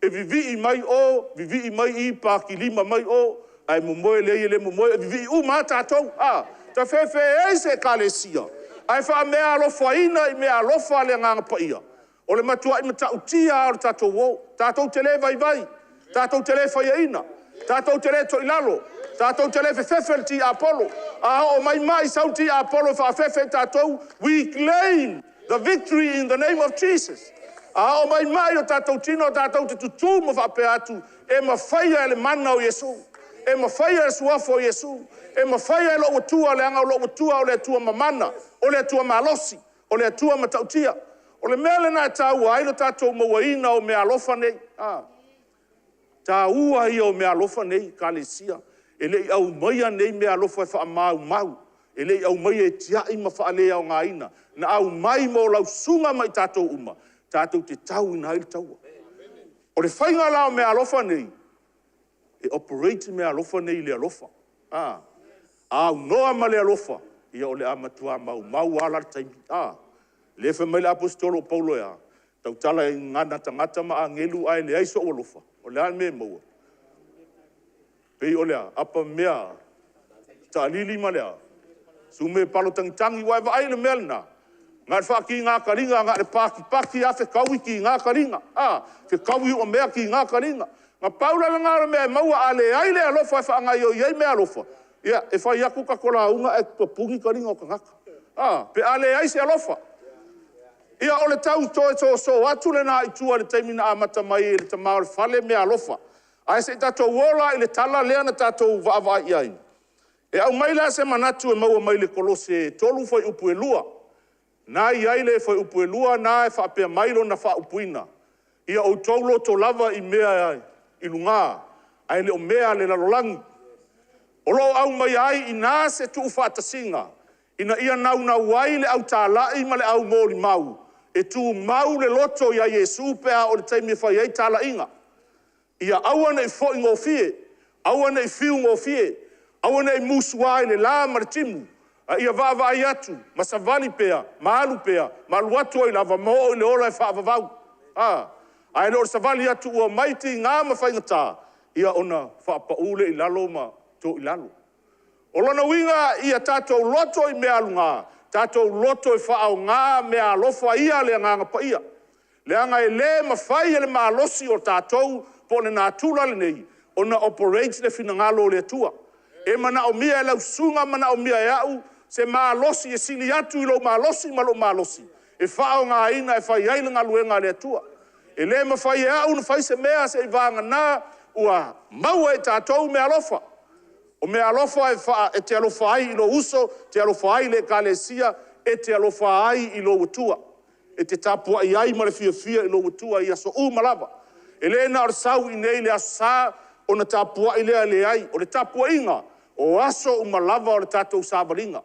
E vivi i mai o, vivi i mai i pāki lima mai o. Ai mumoe le mumoe, vivi i u mā tātou. Ta whewhe e se ka le sia. Ai wha mea alofa ina i mea alofa le nganga pa ia. O le matua i matautia o tātou o. Tātou te le vai. Tātou te le whaiaina. Tātou te le to ilalo. Tātou te le whewhewhe ti Apollo. O mai sau ti Apollo whawhewhe tātou. We claim the victory in the name of Jesus. O mai o tātou tino, tātou te tutu mo whape atu. E ma whaia le mana o Yesu. E ma whaia le suafo o Yesu. E ma whaia lo watua le anga o lo watua o le atua mamana. O le atua malosi. O le atua matautia. O le mea le nā tāua ai lo tātou mauaina o mea alofa nei. Tāua i o mea alofa nei, ka le sia. E le i au maia nei mea alofa e wha mau. E le i au maia e tia ima wha alea o ngā ina. Na au mai mo lau sunga mai tātou uma. Tātou te tau ina ai le taua. O le whainga lao mea alofa nei. E operate mea alofa nei le alofa. Au noa ma le alofa. Ia o le amatua mau ala le taimi. Le fe mai le apostolo Paulo ea. Tau tala i ngana tangata ma a ngelu ai le aiso o lofa. O le an me maua. Pei o lea, apa mea. Ta alili ma lea. Sume palo tangitangi wai wa ai le mea lina. Ngā wha ki ngā karinga, ngā le paki a fe kaui ki ngā karinga. Fe kaui o mea ki ngā karinga. Ngā paula le ngā mea maua a le ai le alofa e wha ngai o iei mea alofa. Ia, e whai aku ka kola unga e papungi karinga o ka ngaka. Pe a le ai se alofa. Ia o le tau toe so atu le nā i tua le taimina a mata mai e le tamau le whale mea alofa. Ai se tātou wola i le tala lea na tātou vaava i ai. E au mai la se manatu e maua mai le kolose tolu fai upu e lua. Nā i ai le fai upu e lua, nā e whaapea mailo na wha upuina. Ia o taulo to lava i mea i lunga. Ai le o mea le lalolangi. O lo au mai ai i nā se tuu whaatasinga. Ina ia nau wai le au tālai ma le au mōri mau. E tu mau le loto ia Yesu pea o le taimi whai ei tāla inga. ia aua na i fo i ngofie, aua na i fiu ngofie, aua na i musua i le la maritimu, ia vava ai atu, ma savali pea, ma alu pea, ma alu atu ai lava mo i le ola e whaavavau. Ai le o savali atu ua maiti ngā mawhaingata, ia ona whaapaule i lalo ma tō i lalo. O lana winga ia tātou loto i mea alunga, tātou loto i whaau ngā mea alofa ia le nganga pa ia. Le anga e le mawhai e le maalosi o tātou, po le nā tūla le nei, ona operate le fina ngalo le tua. E mana o mia e lau sunga, mana o mia e au, se maalosi e sili atu i lo maalosi, ma lo maalosi. E whaau ngā ina e whai aile ngā luenga le tua. E le mawhai e au, na whai se mea se i vanga nā, ua maua e tātou mea alofa. O mea alofa e te alofa ai i lo uso, te alofa ai le kalesia, e te alofa ai i lo utua. E te tapua i ai ma le fia i lo utua i aso malava. E le na or sau i nei le asa o na tapua i lea le ai. O le tapua inga, o aso malava o le tatou savaringa.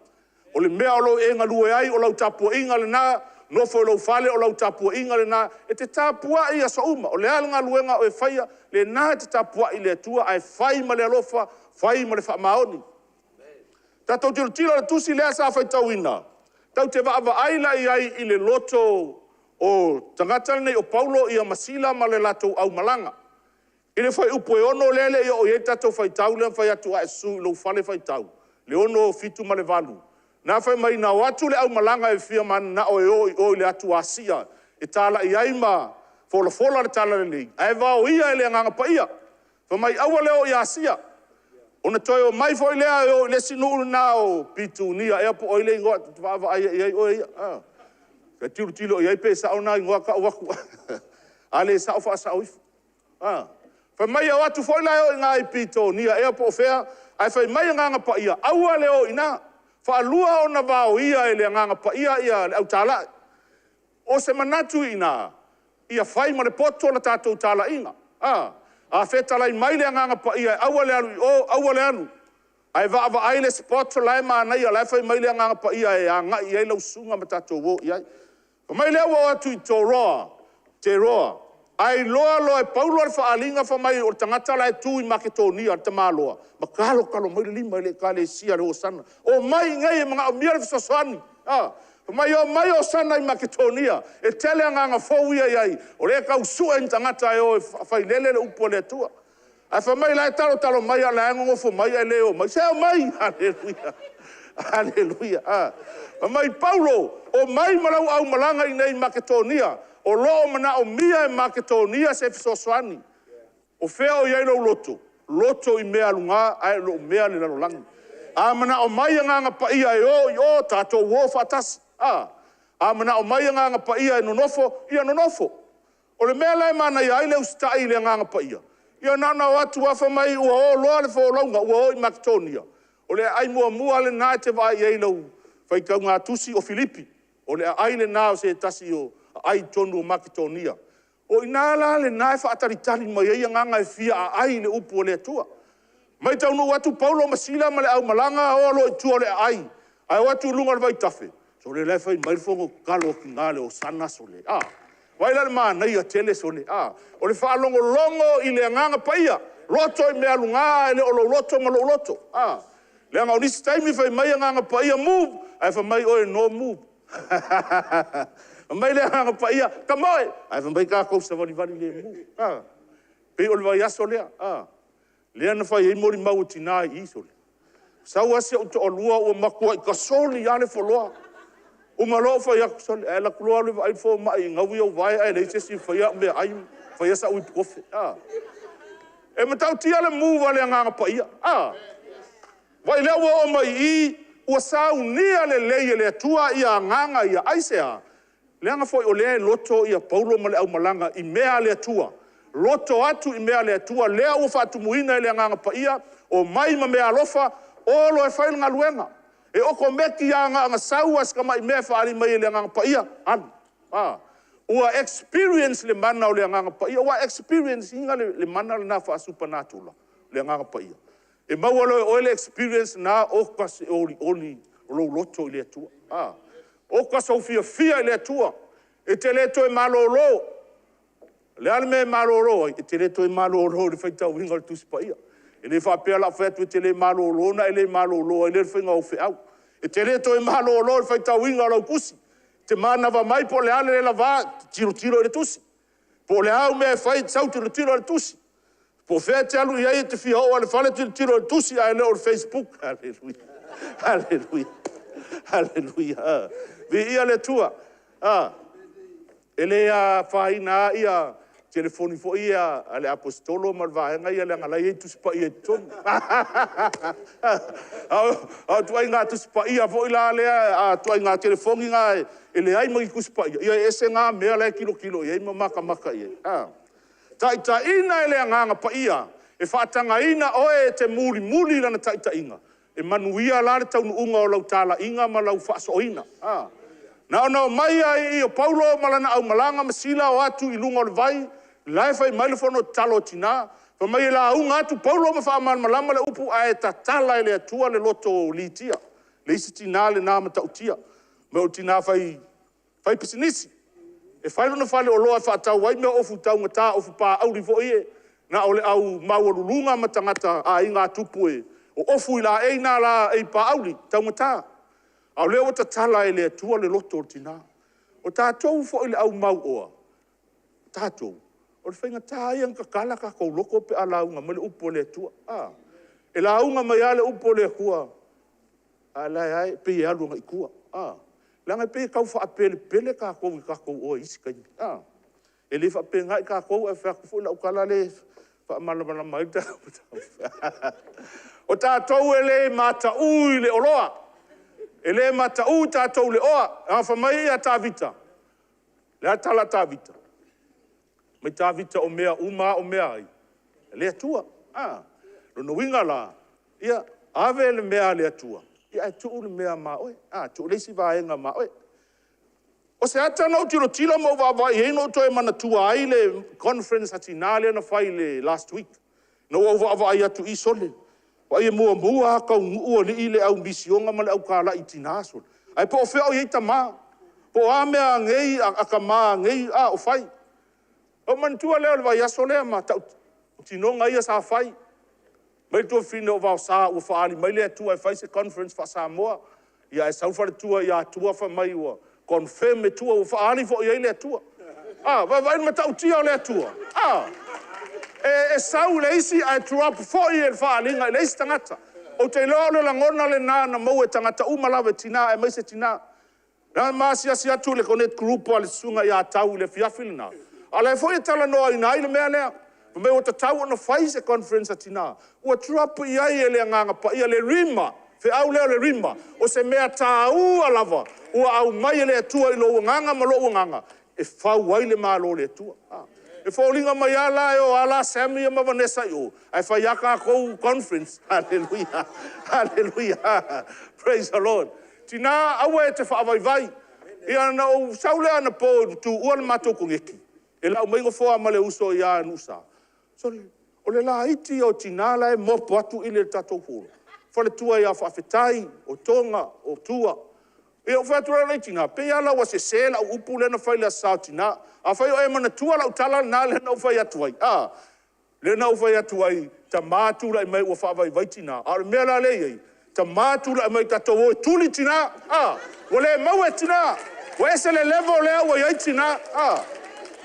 O le mea o lo e ngalue ai o lau tapua inga le na, nofo lo fale o lau tapua inga le na, e te tapua i aso o le alanga luenga o e whaia, le na te tapua i le tua, ai whai ma le alofa, whai ma le whaamaoni. Tātou tiro tiro le tusi lea sa whai tau ina. Tau te waava aila i ai i le loto o tangata nei o Paulo i a masila ma le latou au malanga. I le whai upo e ono lele i o i tatou whai tau lea whai atu a esu i lo whale whai tau. Le ono fitu ma le valu. Nā whai mai na watu le au malanga e fia man na o e o i le atu asia. E tala i ai ma fola le tala le nei. Ae vao ia e le nganga pa ia. Wha mai aua leo i asia. Ona toi o mai foi lea o le sinu na o pitu nia e po oile ngoa tava ai o ia. Ka tilo ia pe sa ona ngoa ka waku. Ale sa fa sa uif. Fa mai o atu foi lea o ngai pitu nia e po fea ai fa mai nganga pa ia. Aua leo ina. Fa lua ona vao ia ele nganga pa ia au tala. O se manatu ina. Ia fai ma le poto na tatou tala inga. A feta lai mai le nganga pa ia aua le anu. Ai va ai le spot lai ma nei lai fai mai le nganga pa ia e anga ia lau sunga ma tatou wo ia. Mai le wa atu i te roa. Ai loa e Paulo al faalinga fa mai o tangata lai tu i Makedonia te maloa. Ma kalo mai le lima le kale sia le Hosanna. O mai ngai mga o mia le fasosani. Mai o sana i Makedonia, e tele nganga fōwia iai, o le kau sua in tangata e o fai lele le upo le tua. Ai fa mai lai talo mai a la ngofo mai a leo, mai se mai, haleluia, haleluia. Mai Paulo, o mai malau au malanga i nei Makedonia, o loo mana o mia e Makedonia se fisoswani. O fea o iai lau loto i mea lunga, ai lo mea le lalolangi. A mana o mai nganga pa ia e o tato wo fatasi. A mana o mai nganga pa ia no nofo. O le mea lai mana ia ile ustai le nganga pa ia. Ia nana watu wafa mai ua o loa le fo launga ua o i Makedonia. O le ai mua le nā te vai ei lau fai kau ngā tusi o Filipi. O le ai le nā o se tasi o ai tonu o Makedonia. O ina la le nā e whaataritari mai ei nganga e fia a ai le upu o le atua. Mai tau no watu Paulo masila ma le au malanga o alo i tua le ai. Ai watu lunga le vai tafe. So le lai fai mai fongo kalo ki ngā le o sana so le. Waila le maa nei a tele so le. O le wha longo i le nganga paia. Roto i mea lunga le o lo loto ma lo loto. Le anga o nisi taimi fai mai a nganga paia move. Ai fa mai oe no move. Mai le nganga paia kamoe. Ai fa mai kako sa vali le move. Pei o le vai aso lea. Lea na fai ei mori mau tina i iso le. Sau asia uto o lua ua makua i kasoli ale foloa. Uma lo fai aku soli. E la kulua le vai fo mai ngawi au vai ai leise si fai a me ai. Fai asa ui profe. E matau tia le muwa le nganga pa ia. Vai lea ua o mai i ua sau nia le leie le tua ia nganga ia aisea. Leanga foi o lea loto ia Paulo ma le au malanga i mea le tua. Loto atu i mea le tua, lea ua whaatumuina i le nganga pa ia, o mai ma mea alofa, o lo e whaile ngā luenga. E oko meki a ngā sau aska mai mea whaari mai i le nganga pa ia. Ua experience le mana o le nganga pa ia, ua experience inga le mana le nā wha supernatural, le nganga pa ia. E maua lo e le experience nā okas e oli lo loto i le tua. Okas au fia i le tua. E te le to e malo lo. Le ale me maloro, e te le toi maloro, le whaitau winga le tusi pa ia. E le whapea la whaitu e te le maloro, na e le maloro, e le whinga o whiau. E te le toi maloro, le whaitau winga lau kusi. Te mana wa mai po le ale le lava, tiro e le tusi. Po le au me whai tau tiro e le tusi. Po whea te alu iai e te whia o ale whale tiro e le tusi, a e leo le Facebook. Halleluia. Halleluia. Halleluia. Vi ia le tua. Ele a whaina ia telefoni fo ia ale apostolo malvahenga ia le ngalai tu spa ia ton. Au tu ai nga tu spa ia fo ila le a tu ai nga telefoni nga ele ai mo ku spa ia ese nga me le kilo ia mo maka ia. Ta ina ele nga pa ia e whaatanga ina oe te muli lana ta inga. E manuia la le taunu unga o lau tala inga ma lau whaasoina. Na mai ai o Paulo malana au malanga masila o atu i lunga o le vai, lai fai mailefono talo tina, fa mai la unga atu Paulo ma wha malama le upu a e tatala le atua le loto litia, le isi tina le nama tautia, me o tina fai pisinisi. E fai lona fale o loa whaatau wai mea ofu tau ngata ofu pā auri fo ie, na o le au mawarulunga ma tangata a inga tupu e, o ofu ila eina la e pā auri tau ngata. Au leo ta tala e le atua le loto o tina. O tātou fo ile au mau oa. Tātou. O le whainga tāiang kakala ka kou loko pe ala unga ma le upo le atua. E la unga mai ale upo le akua. Lai ai, pe e alu nga ikua. Langa pe kau wha apele pele ka kou i ka kou oa isi kai. E le wha pe ngai ka kou e whakufu la ukala le wha malamala maita. O tātou e le mata ui le oloa. E le mata u tātou le oa, a whamai a tāvita. Le atala tāvita. Mai tāvita o mea uma o mea ai. Le atua. Lono winga la. Ia, ave le mea le atua. Ia e tuu le mea ma oe. Tuu leisi vaenga ma oe. O se ata nau tilo mo wawai heino to e mana tua ai le conference atinale na whai le last week. No o wawai atu i sole. Wa ia mua ka ua li ile au misionga ma le au kala i tinaso. Ai po feo i tama. Po a mea ngei a ka maa ngei a o fai. O mantua leo le vai aso lea ma tau tinonga ia sa fai. Mai tua fine o vau sa ua faali mai lea tua e fai se conference fa Samoa. Ia e saufare tua ia tua fa mai ua. Confirm me tua ua faali fo ia lea tua. Vai ma tau tia o lea tua. E sau le isi ai trap fo i e whaalinga, le isi tangata. O te loa le langona le nana mau e tangata umalawe tina e maise tina. Nā maasi asi atu le connect group a le sunga i a tau le fiafilina. A le fo i tala noa i nai le mea lea. Me o te tau ana whai se conference a tina. Ua trap i ai e le nganga pa ia le rima. Fe au leo le rima. O se mea tā ua lava. Ua au mai le atua i lo nganga ma lo nganga. E whau ai le maa lo le atua. E fōlinga mai ala e o ala Sammy e ma Vanessa i o. Ai whai aka kou conference. Hallelujah. Hallelujah. Praise the Lord. Tina awa e te whaavai. Ia na o saule ana po tu ua le mato kongeki. E lau maingo fōa ma le uso i a nusa. So o le la iti o tina la e mopo atu i le tatou fōru. Whale tua i a whaafetai, o tonga, o tua. E o whatura rei tina. Pe ala wa se sela o upu lena whai le sao tina. A whai o e mana tua lau tala nā le nau whai atuai. Le nau whai atuai, ta mātura i mai ua whaavai vai tina. A mea la lei ei, ta mātura i mai tatou o tuli tina. Wa le mau e tina. Wa ese le level lea wa iai tina.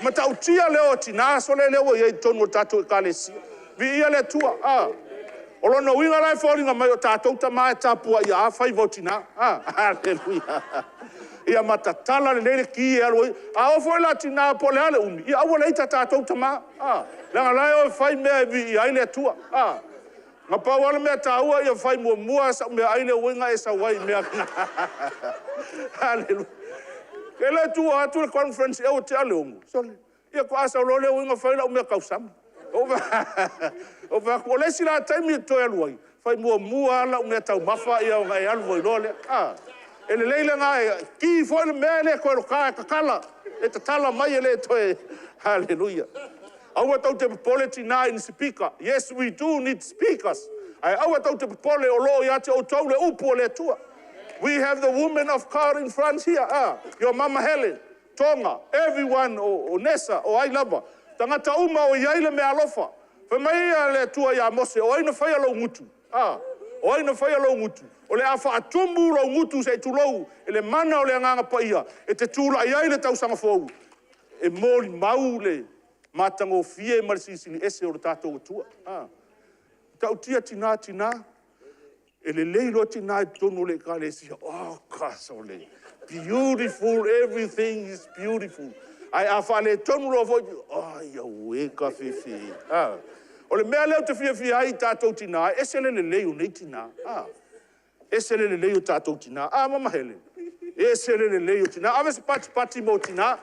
Ma tau tia leo tina, so le leo wa iai tonu o tatou e kālesia. Vi ia le tua. O lono winga rai whoringa mai o tātou ta mai tāpua ia a whai vau tina. Hallelujah. Ia matatala le lele ki e aloi. A o foi la tina po le ale umi. Ia awa leita tātou tama. Langa lai o whai mea vi i aile atua. Nga pawala mea tāua ia whai mua sa mea aile winga e sa wai mea. Hallelujah. E le tua atu le conference e o te ale umu. Sole. Ia ko asa o lole winga whai la umea kausama. O va lesi la taimi to aluai. Fai mua la umea tau mafa ia o ngai alu voi lole. E le leila ngai, ki foi le mea le koe roka kakala. E te tala mai le toe. Hallelujah. Aua tau te pole tina in speaker. Yes, we do need speakers. Ai aua tau te pole o loo ia te o tau le upu le tua. We have the women of God in France here. Your Mama Helen, Tonga, everyone, o Nessa, o I love her. Tangata uma o iai le mea alofa. Fa mai le tua ia mose, o aina whai alo ngutu. O aina whai alo ngutu. O le awha atumbu lo ngutu se tulou, e le mana o le anganga pa ia, e te tula iai le tausanga fōu. E mōri mau le matango fie ma le sisili ese o le tātou atua. Tau tia tina, e le leilo tina e tonu le kalesia. Oh, kaso le. Beautiful, everything is beautiful. Ai awha le tonu lo fo, oh, ia weka fefe. O le mea leo te fia ai tātou tina, ese le leio nei tina. Ese le leio tātou tina. Mama hele. Ese le leio tina. Ave se pati mo tina.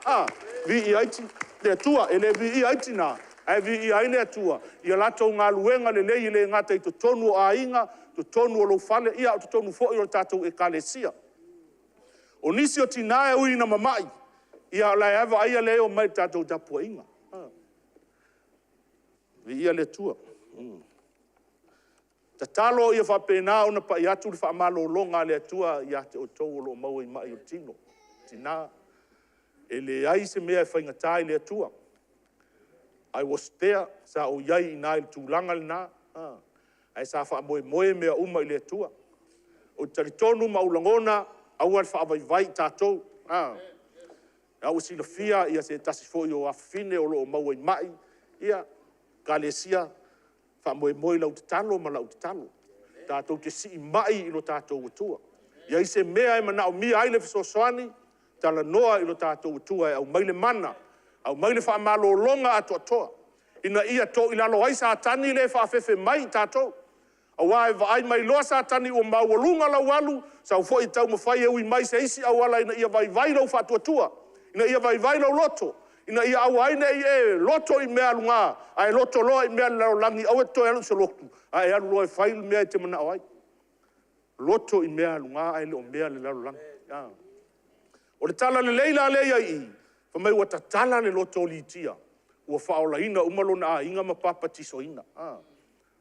Vi i aiti. Le tua, ele vi i aiti na. Ai vi i aile atua. Ia lato ngā luenga le lei le ngata i to tonu a inga, to tonu o lo fale, ia to tonu fo i o tātou e kalesia. O nisi o tina e ui na mamai. Ia lai ava aia leo mai tātou tapua inga. Vi ia le tua. Ta talo ia whapena o na pa i atu le whaamalo longa le atua i ate o tau o lo mau i mai o tino. Tina. E le ai se mea e whaingatai le atua. I was there, sa o iai i nai le tūlanga le nā. Ai sa wha mea uma i le atua. O taritonu maulangona, aua le whaavaivai tātou. Au sila fia, ia se tasi fōi o awhine o lo mau i mai. Ia, kalesia, wha moe lau te talo ma lau te talo. Tātou te si i mai i lo tātou atua. Ia i se mea e mana o mia ai le fisosoani, tala noa i lo tātou atua e au maile mana, au maile wha malo longa ato atoa. Ina ia tō i lalo ai sa tani le wha fefe mai tātou. Au ai vai mai loa sa tani o maualunga lau alu, sa u fo i tau mawhai e ui mai se isi au ala ina ia vai lau wha atua. Ina ia vai lau loto. Ina ia au aine i loto i mea lunga. Ai loto loa i mea lau langi au e toi alu se lotu. Ai alu loa i whail mea i te mana au ai. Loto i mea lunga ai leo mea le lau langi. O le tala le leila leia i, whamai ua tatala le loto li tia. Ua whaola ina umalo na a inga ma papa tiso ina.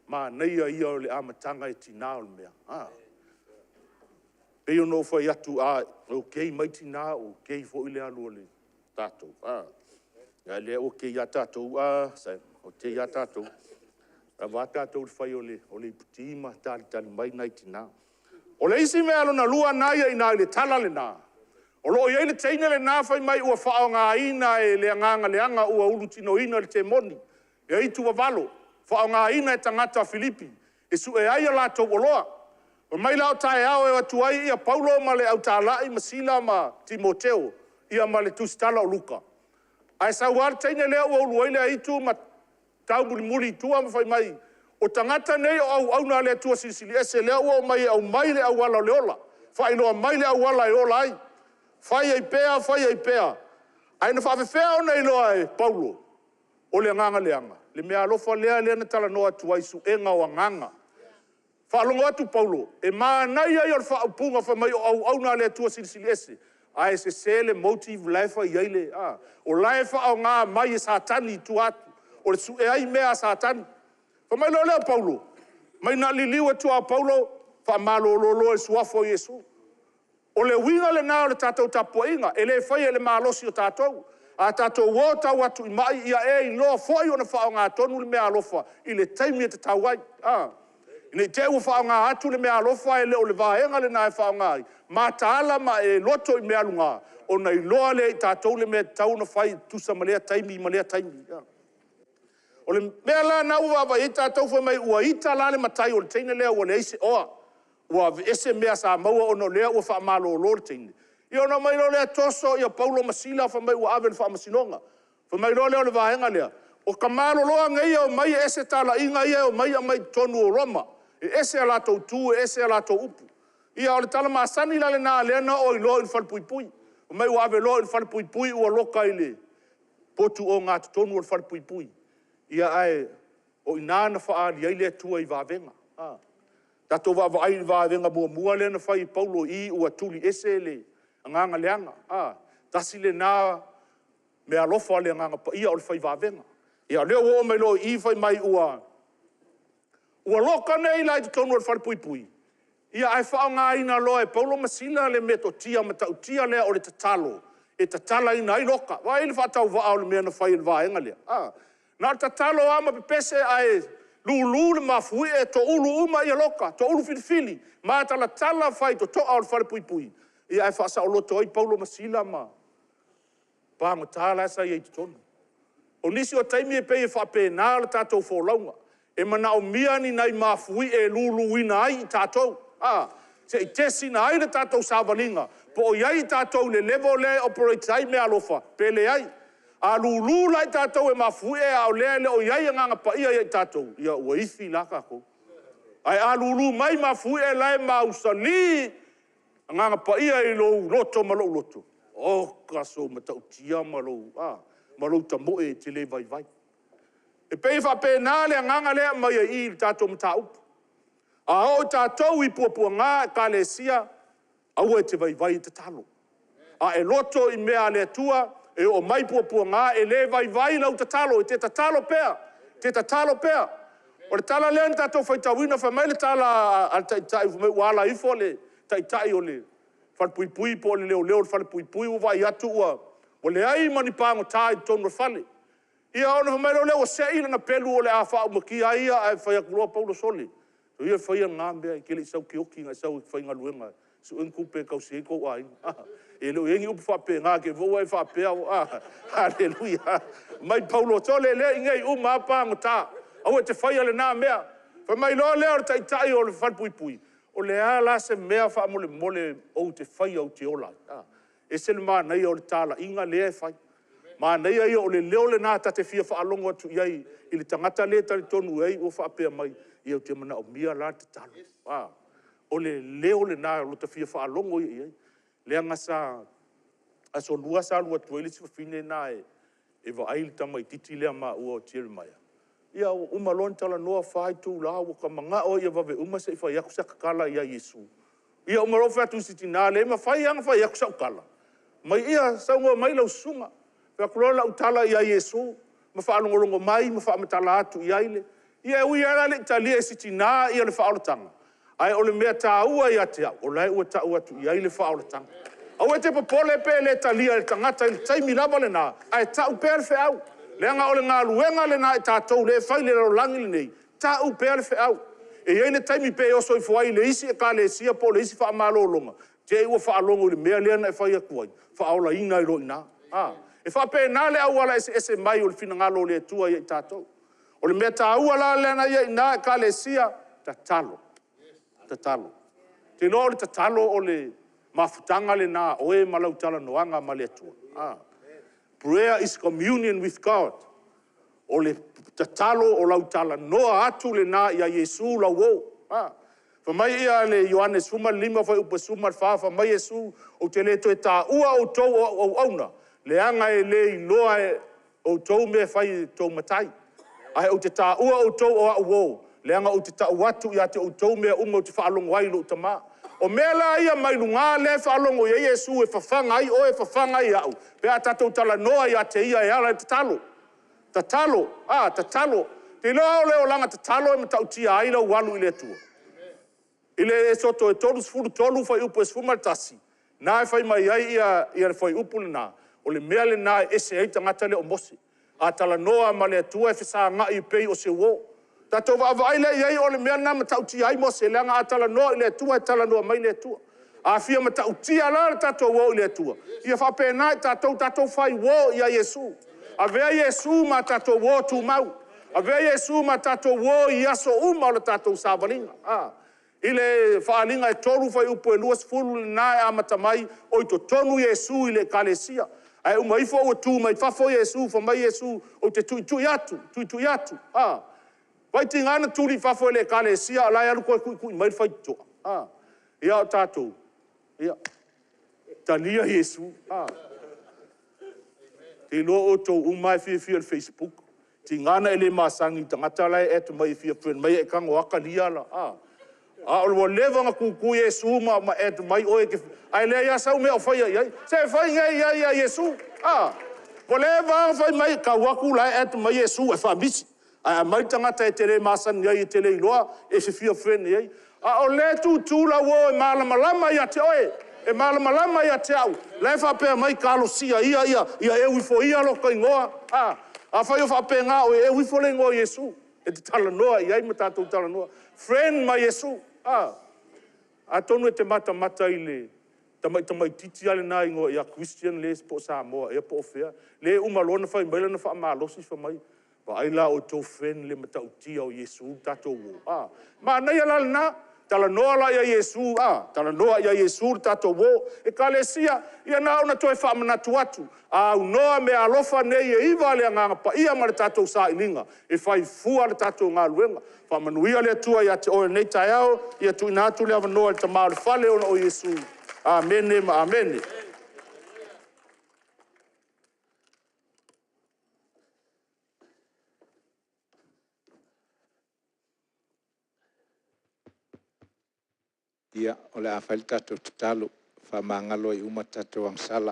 Ma neia ia o le amatanga e tina o le mea. Peo no whai atu o kei mai tina, o kei fo i le alu o le tātou. Ia le o kei a tātou, o te a tātou. Wa tātou le whai o le putima, tali mai nai tina. O le isi mea alo na lua naia ina le tala le nā. O loo iei le teina le nā whai mai ua whao ngā ina e le anganga le anga ua ulu tino ina le te moni. E i tuwa valo. Whao ngā ina e tangata Filipi. E su e aia la tau oloa. O mai lao tae ao e atu ai ia Paulo ma le au tālai ma Sila ma Timoteo. Ia ma le tusitala o Luka. Ai sa uar teina lea ua ulu ai le aitu ma tau muri tua ma whai mai. O tangata nei o au na le tua silisili ese lea ua mai au mai le au wala le ola. Whai noa mai le au wala e ola ai. Whai ai pea. Ai na whawewhea o nei loa e Paulo. O le nganga leanga. Le mea alofa lea na tala noa tua isu e ngā o nganga. Whaalongo atu Paulo. E maa nai ai or whaupunga wha mai o au na le tua silisili ese. Ai se sele motive laifa i eile. O laifa au ngā mai e satani tu atu. O le su e ai mea satani. Wha mai lo lea Paulo. Mai na liliu atu a Paulo. Wha malo lo e suafo Yesu. O le winga le nao le tātou tapua inga, e le whai e le mālosi o tātou. A tātou wō tau atu i mai, ia e i loa whai o na whao ngā tonu le mea alofa, i le taimi e te tau ai. I nei te ua whao ngā atu le mea alofa, e leo le vāenga le nā e whao ngā ai. Mā tāla ma e loto i mea lunga, o nei loa le i tātou le mea tau na whai tusa malea taimi, malea taimi. O le mea la na ua wa i tātou whai mai ua ita la le matai o le teine lea ua le eise oa. Ua ese mea sa maua ono lea ua wha malo o lor teine. I ona mai lo lea toso ia Paulo Masila wha mai ua awen wha masinonga. Wha mai lo lea o le vahenga lea. O ka malo loa ngai o mai ese tala inga ia o mai a mai tonu o Roma. E ese a lato tu, e ese a lato upu. Ia o le tala maasani la le nā lea na o i loa i whal pui pui. O mai ua awe loa i whal pui pui ua loka i le potu o ngā tonu o whal pui pui. Ia ai o i nāna wha ali ai lea tua i vāvenga. Tato wa ai va venga mua le na fai Paulo i ua tuli ese le nganga leanga. Tasi le na me alofa le nganga pa ia o le fai va venga. Ia leo o mai lo i fai mai ua loka nei lai te tonu o le fai pui pui. Ia ai wha ngā ina loa e Paulo Masila le meto tia ma tau tia lea o le tatalo. e tatala ina ai loka. Wa ili whatau wa le mea na whai le vaenga lea. Nā tatalo ama pepese ai lulu le mafui e to ulu uma ia loka, to ulu filifili. Ma tala whai to au le whare pui pui. Ia ai whaasa o loto ai Paulo Masila ma. Pāngo tāla sa i te tonu. O nisi o taimi e pei e whape nā le tātou wholaunga. E mana o mia ni nei mafui e lulu ina ai i tātou. Se i tesi na ai le tātou sāwalinga. Po o iai tātou le level le operate ai me alofa. Pele ai. A lulu lai tātou e mafui e au le o iai nganga pa ia i tātou. Ia ua ifi laka ko. Ai a lulu mai mafui e lai mausali. Nganga pa ia i lo loto ma lo loto. O kaso matau tia ma lo. Ma lo tamo e te le vai vai. E pei whape nā lea nganga lea mai i tātou mta upu. A o tātou i puapua ngā ka le sia, au e te vai vai te talo. A e loto i mea lea tua, e o mai puapua ngā e le vai vai lau te talo, e te talo pea. Te talo pea. O le tala lea ni tātou whaitawina, wha mai le tala al taitai, wala ifo le taitai o le whalpui pui po le leo le whalpui pui o vai atu ua. O le ai mani pāngo tā i tonu whale. Ia ona mai leo se ina na pelu o le a wha umaki a ia ai whai akurua Paulo Soli. So ia whai ngā mea i kele i sau ki oki ngai sau i whai ngā luenga. Su kupe kau se ko ai. E leo engi upu whape ngā ke voa e whape au. Halleluja. Mai Paulo Soli lea ingai uma pāngo tā. Au e te whai ale nā mea. Whai mai loa leo o taitai o le whalpui pui. O le ala se mea wha mole mole o te whai au te ola. E se le mā nei o le tāla inga lea e whai. Ma nei ai o le leo le nā tate fia whaalongo atu iai i le tangata le tari tonu ei o whaapea mai i au te mana o mia la te talo. O le leo le nā o te fia whaalongo iai. Lea ngasa aso lua sa lua tueli si whawhine nā e wa aili tama i titi lea mā ua o tiere mai. Ia o umalon tala noa whai tū la o ka manga o ia wawe uma se i whai aku sa kakala ia Yesu. Ia umalo whatu si tina le ma whai anga whai aku sa ukala. Mai ia saunga mai lau sunga. Pea kulola utala ia Yesu, ma whaalongolongo mai, ma whaamatala atu ia ile. Ia ui ara le italia e siti nā ia le whaalatanga. Ai o le mea tā ua ia te au, o lai ua tā ua atu ia ile whaalatanga. Au e te popole pe le italia le tangata i le taimi lava le nā, ai tā upea le whiau. Leanga o le ngā luenga le nā i tātou le whai le rolangi le nei, tā upea le whiau. E iei le taimi pe oso i fuai le isi e ka le sia po le isi whaamalolonga. Te ua whaalongo le mea leana e whai akuai, whaola ina i roi nā. E whape nā le au ala ese mai o le whina ngalo le tua i tātou. O le mea tā au ala le na i nā e ka le sia, ta talo. Ta talo. Te no le ta talo o le mafutanga le nā oe malau tala noanga ma le tua. Prayer is communion with God. O le ta talo o lau tala noa atu le nā i a Yesu lau o. Fa mai ia le Ioannes fuma lima fai upa suma fa mai Yesu o te le to e tā ua o tau o auna. Le anga e le iloa e o tau me whai tau matai. Ai o te tā ua o tau o a uo. Le anga o te tā uatu i ate o tau mea unga o te whaalongo ai lo tama. O mea la ia mai lunga le whaalongo i Yesu e whawhanga ai o e whawhanga ai au. Pea tatou tala noa i ate ia e ala e te talo. Ta talo. Ta talo. Te loa o leo langa ta talo e matau tia ai lau walu i le tua. I le e soto e tolu sfuru tolu whai upo e sfumartasi. Nā e whai mai ai ia le whai upu le nā. O le mea le nā ese ei tangata le o mose. A tala noa ma le atua e whesa ngā i pei o se wo. Tatou wa awa aile iei o le mea nā matauti ai mose. Le anga a tala noa i le atua e tala noa mai le atua. A fia matauti ala le tatou wo i le atua. Ia whape nā i tatou whai wo i a Yesu. A vea Yesu ma tatou wo tu mau. A vea Yesu ma tatou wo i aso uma o le tatou sāwalinga. I le whaalinga e toru whai upo e luas fulu le nā e amatamai o i to tonu Yesu i le kalesia. Ai umaifo o tu mai fafo Yesu, fa mai Yesu o te tui atu. Vai te ngana turi fafo le kalesia, lai alu koe kui mai whai toa. Ia o tātou. Ia. Tania Yesu. Te lo o tō umai fia le Facebook. Te ngana ele masangi tangata lai etu mai fia mai e kango aka lia la. O lua levanga kuku Yesu ma etu mai oe ke... Ai lea ia sau mea o whai ai. Se whai ngai ia Yesu. Po leva whai mai ka waku lai etu mai Yesu e whamisi. Ai mai tangata e tere masan ngai e tere iloa e se fia whene ai. O le tu tūla wo e malama lama ia te oe. e malama ia te au. Le whapea mai kalosia ia e wifo ia lo kai ngoa. A whai o whapea ngā o e wifo le ngoa Yesu. E te tala noa, iai ma tātou tala noa. Friend ma Yesu. A tonu e te mata i le. Tamai titi ale nā ingoa ia Christian le po Samoa, e po ofea. Le umalona whai maila na wha malosi wha mai. Wa ai la o tō friend le mata utia o Yesu tātou wo. Ma nei ala na. Tala noa la ia Yesu, tala noa ia Yesu tātou wo. E kalesia, ia nā ona toi wha manatu atu. Au noa me alofa nei e iwa le nganga pa ia ma le tātou sa ilinga. E whai fua le tātou ngā luenga. Wha manuia le atua ia te oe nei tai au, ia tu inatu le avanoa le tamau le whale ona o Yesu. Amene ma amene. Ia, o le awhail tātou talo, whamangalo i uma tātou ang sala.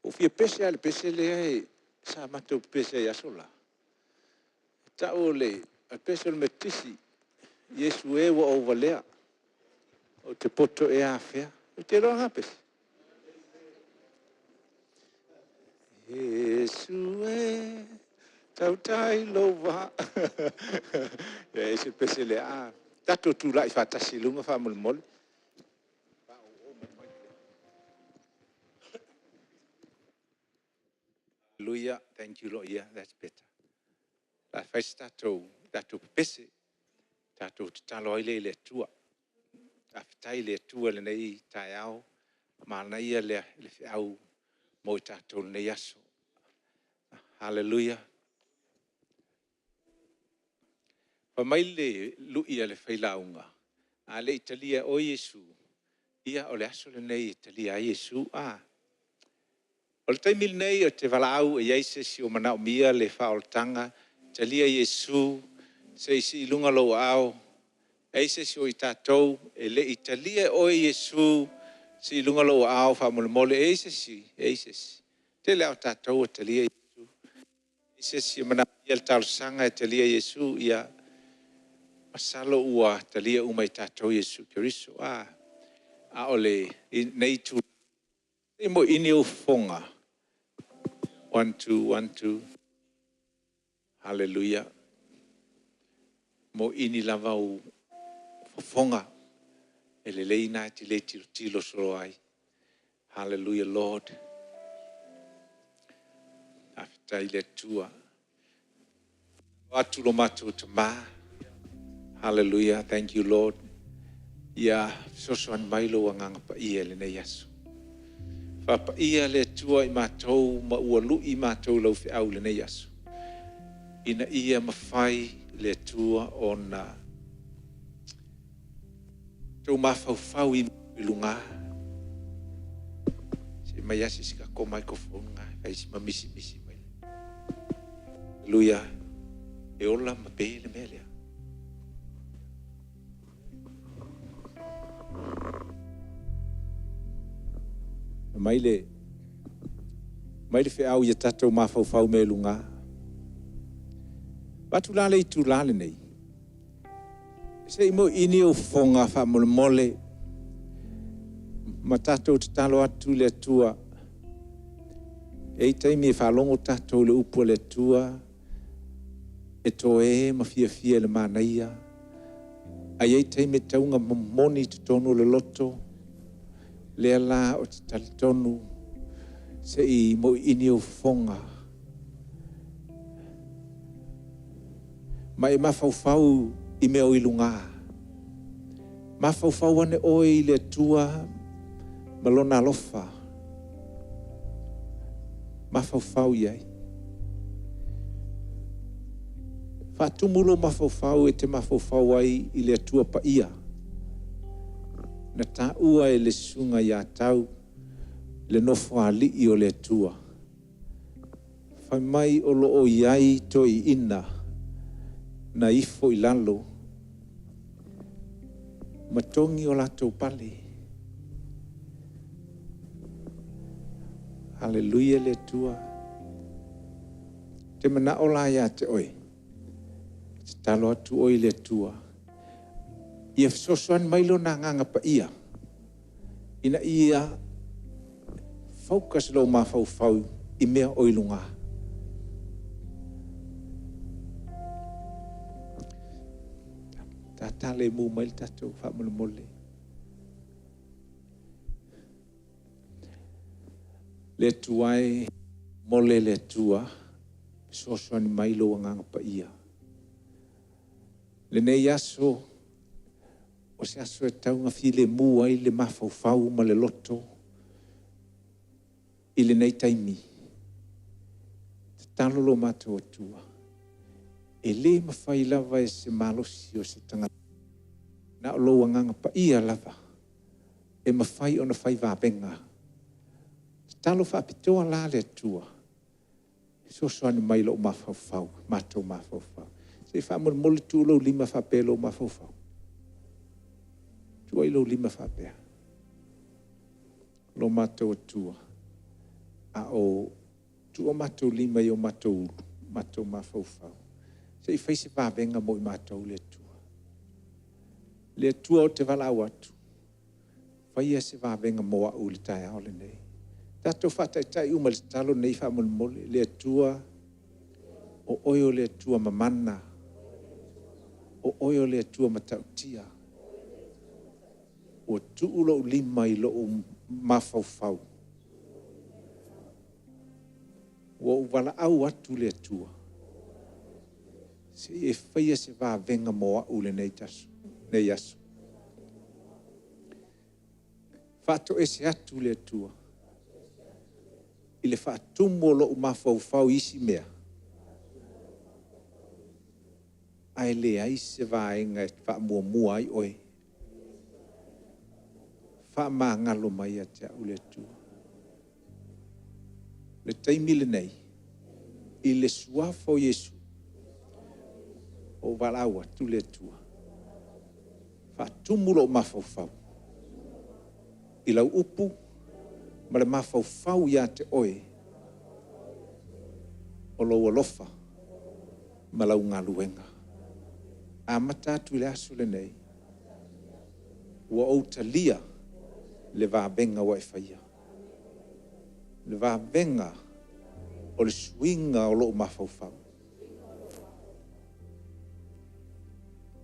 O fia pese ale pese lea e, sa matou pese i asola. Ta o le, a pese o le metisi, Yesu e wa o valea, o te poto e a fea, o te roa pese. Yesu e, tau tai lova. Ya, Yesu pese lea, Tato tu lai fatasi lunga fa mol. Hallelujah, thank you Lord. Yeah, that's better. La festa tato pese. Tato talo ile le tua. Aftai le tua le nei taiao. Ma nei le au mo tato ne yaso. Hallelujah. Pamaile luia le whailaunga. A le Italia o Yesu. Ia o le aso le nei Italia a Yesu. O le taimil nei o te walau e iaise si o manao mia le whaoltanga. Italia Yesu. Se isi ilunga lo au. Eise si o i tātou. E le Italia o Yesu. Si ilunga lo au whamole mole. Eise si. Te leo tātou Italia Yesu. Eise si o manao mia le talosanga Italia Yesu. Ia. Masalo ua talia umai tātou Yesu Kiriso. A ole nei tu. E mo ini o fonga. 1, 2, 1, 2. Hallelujah. Mo ini lava o fonga. E le leina ti le tilo solo ai. Hallelujah, Lord. After ile tua. Watu lo matu tama. Hallelujah. Thank you, Lord. Ia sosoan mailo wanganga pa ia le nei aso. Pa ia le tua i mātou, ma ua lui mātou lau fi au le nei aso. Ina ia mawhai le tua o na tau mawhau i lunga. Se mai asi sika ko microphone nga, kai si mamisi mai. Hallelujah. E ola mape le melea. Maile fe au ia tatou mafau me lunga. Batu lale I tu lale nei. Se imo ini o fonga fa mole. Ma tatou te talo atu le tua. E taimi e whalongo tatou le upo le tua. E toe ma fia le manaia. Ai e taimi taunga moni te tonu le loto. Le ala o te talitonu se I mo ini o fonga. Ma e mawhauwhau I meo I lunga. Mawhauwhau ane oi le tua malona alofa. Mawhauwhau iai. Whatumulo mawhauwhau e te mawhauwhau ai I le tua pa ia. Na ta ua e le sunga ia tau, le nofo ali I o le tua. Whai mai o loo iai to I ina, na ifo I lalo. Matongi o lato pale. Hallelujah le tua. Te mana o la ia te oi. Te talo atu oi le tua. Ia sosoan mailo na nganga pa ia. Ina ia focus lo mafau I mea oilunga. Ta le mu mai tatou fa mole. Le tuai mole le tua so ni mai lo nganga pa ia. Le nei aso o se aso e taunga file mu ai le mafau ma le loto I le nei taimi. Talo lo matou tua. E le mawhai lava e se malosi o se tangata. Na o lo nganga pa ia lava. E mawhai o na whai wapenga. Talo whapitoa la le tua. So soani mai lo mafau, matou mafau. Se whamon mole tu lo lima whape lo mafau. Tua I lo lima whapea. Lo matou tua. A o tua matou lima I o matou mafau. Se I whaise wapenga mo I matou le tua. Le tua o te walau atu. Whaia se wapenga mo a uli tai aole nei. Tato whataitai umal talo nei whamon mole. Le tua o oio le tua mamana. O oio le tua matautia. O tuulo lima I lo mafau. O wala au atu le tua. Se e whaia se wā venga moa ule nei tasu. Nei asu. Whato e se atu le tua. I le whaatumo lo mafau isi mea. Ai le ai se vāenga e whaamua ai oe. Whaamangalo mai a te au le tua. Le taimile nei. I le suafo Yesu. O walaua tu le tua. Whaatumo lo mafau. I lau upu. Ma le mafau ia te oe. O lo alofa. Ma lau ngā luenga. A matatu le asu le nei. Ua o talia le vābenga wa e whaia. Le vābenga o le suinga o lo mafau.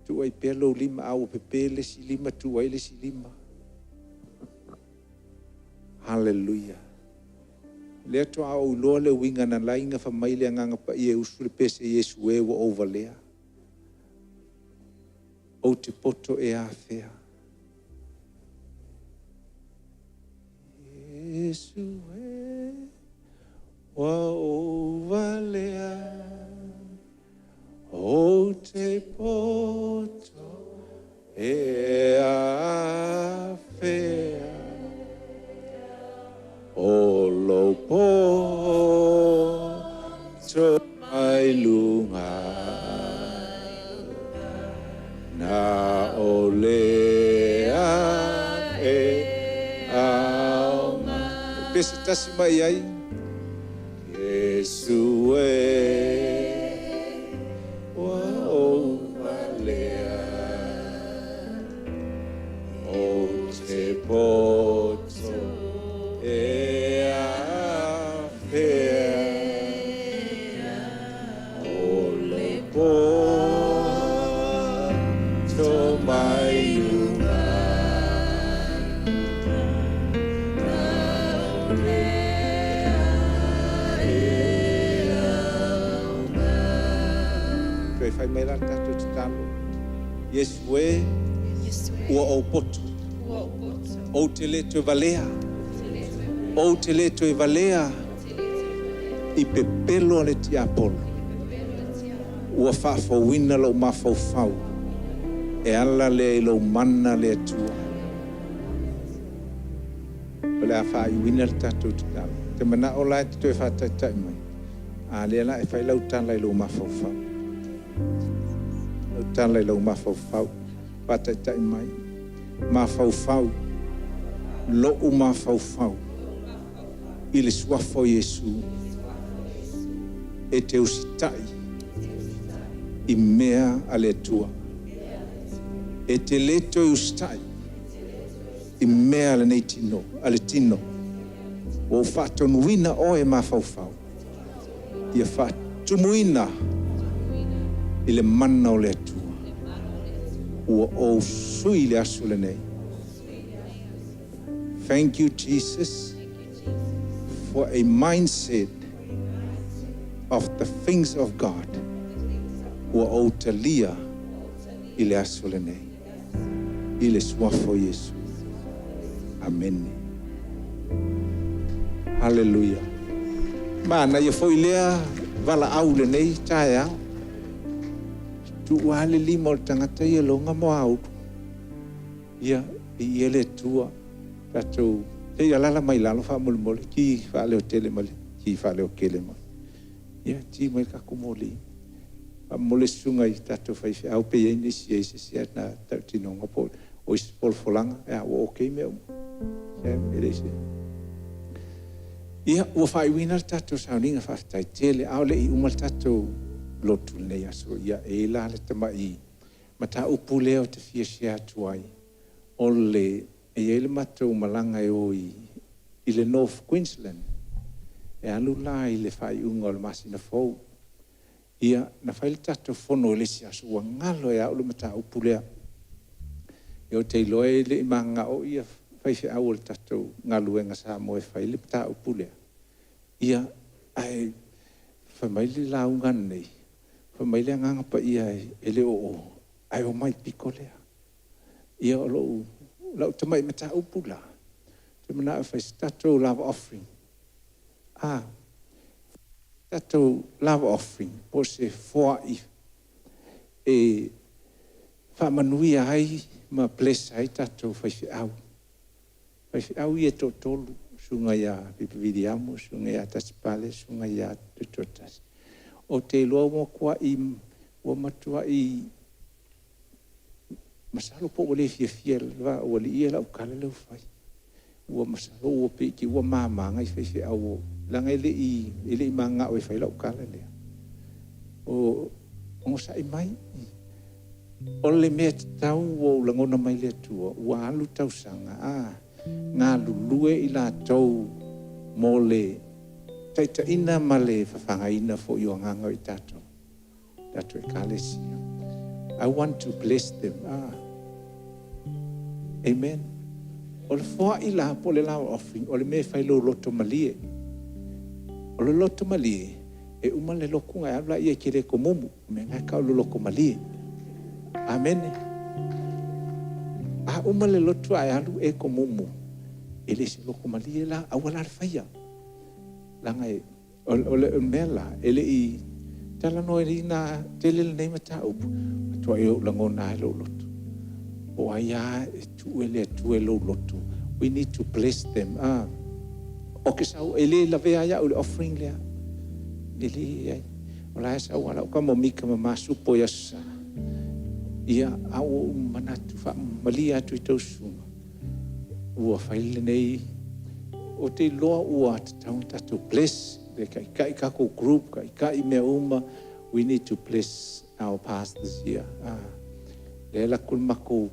Tu ai pelo lima au pepe le si lima tu ai le si lima. Hallelujah. Le to au lo le winga na lainga fa mai le nganga pa ie usu le pese Yesu e wa overlea. O te poto e a fea. Yesu e wa overlea. O te poto e a fea. O lo poto ai lunga na o lea e auma. Pese tasi mai ai. Yesu e wa overlea. O te poto e a fea. O le poto mai lunga na o lea e auma. Kai fai mai la tato te talo. Yesu e ua o poto. O te leto e valea. O te leto e valea. I pepelo le ti apolo. Ua whaafawina lo mafau. E ala le lo mana le tua. O le a whaaiwina le tatou te talo. Te mana o lai te toi whaataitai mai. A le ala e whai lau tala i lo mafau. Lau tala i lo mafau. Whaataitai mai. Mafau. Lo mafau. I le suafo Yesu. E te usitai. I mea a le tua. E te leto i usitai. I mea le nei tino, ale tino. O whātonuina o e mawhauwhau. Ia whātumuina I le mana o le atua. Ua o sui le asu le nei. Thank you, Jesus, for a mindset of the things of God. Ua o talia I le asu le nei. I le suafo Yesu. Amen. Hallelujah. Mana ia foi lea vala au le nei tae au. Tu wale lima o tangata ia longa mo au. Ia I ele tua tatou te ia lala mai lalo wha mole mole ki wha leo tele mole ki wha leo kele mole. Ia ti mai kakumoli. Wha mole sunga I tatou whaiwhi au pe ia nisi e se sia na tau tino ngapo o isi polfolanga ea o okei mea umu. Ia mere se. Ia ua whaiwina tatou sauninga whaftai tele au le I umal tatou lotu nei aso ia e la le tamai mata upu leo te fia sia tuai o le e ele matou malanga e oi I le North Queensland e alu la I le whai unga o le masina fau ia na whaile tatou fono le si aso ua ngalo e au le mata upu lea e o te iloe le imanga o ia whaiwhi au le tatou ngaluenga sa moe whaile mata upu lea ia ai whamaile la unga nei whamaile nganga pa ia e le o ai o mai piko lea ia o lau tamai mata upula te mana whai tatou love offering tatou love offering po se foa e whamanui ai ma bless ai tatou whai au ia tolu sunga ia pipividiamu sunga ia tasipale sunga ia tutotas o te loa mo kua I ua matua I masalo po wale fia wa wale ia la ukala leu fai ua masalo ua pe ki ua mamanga I fai au langa ele I manga o fai la ukala lea o ngosa I mai o le mea tau o langona mai le tua ua alu tau sanga ngā lulue I la tau mo le taita ina male whawhanga ina fo I o nganga I tato e kalesia I want to bless them amen o le foa I la po le lawa offering o le me whailo loto malie o le loto malie e uma le lokunga e abla ia kere ko mumu me ngai kau le loko malie amen uma le loto ai alu e ko mumu ele se loko malie la awala faya langa o le mela ele I tala no ina tele nei mata upu to ai langona ai lo loto o aia tu ele lo loto we need to bless them o ke sau ele la vea ya o offering le ele ai o la sa wala o kamo mika ma supo ya sa ia au manatu fa malia tu tosunga ua faile nei o te loa ua tatu bless le kai kako group kai me uma we need to bless our pastors here le la kul mako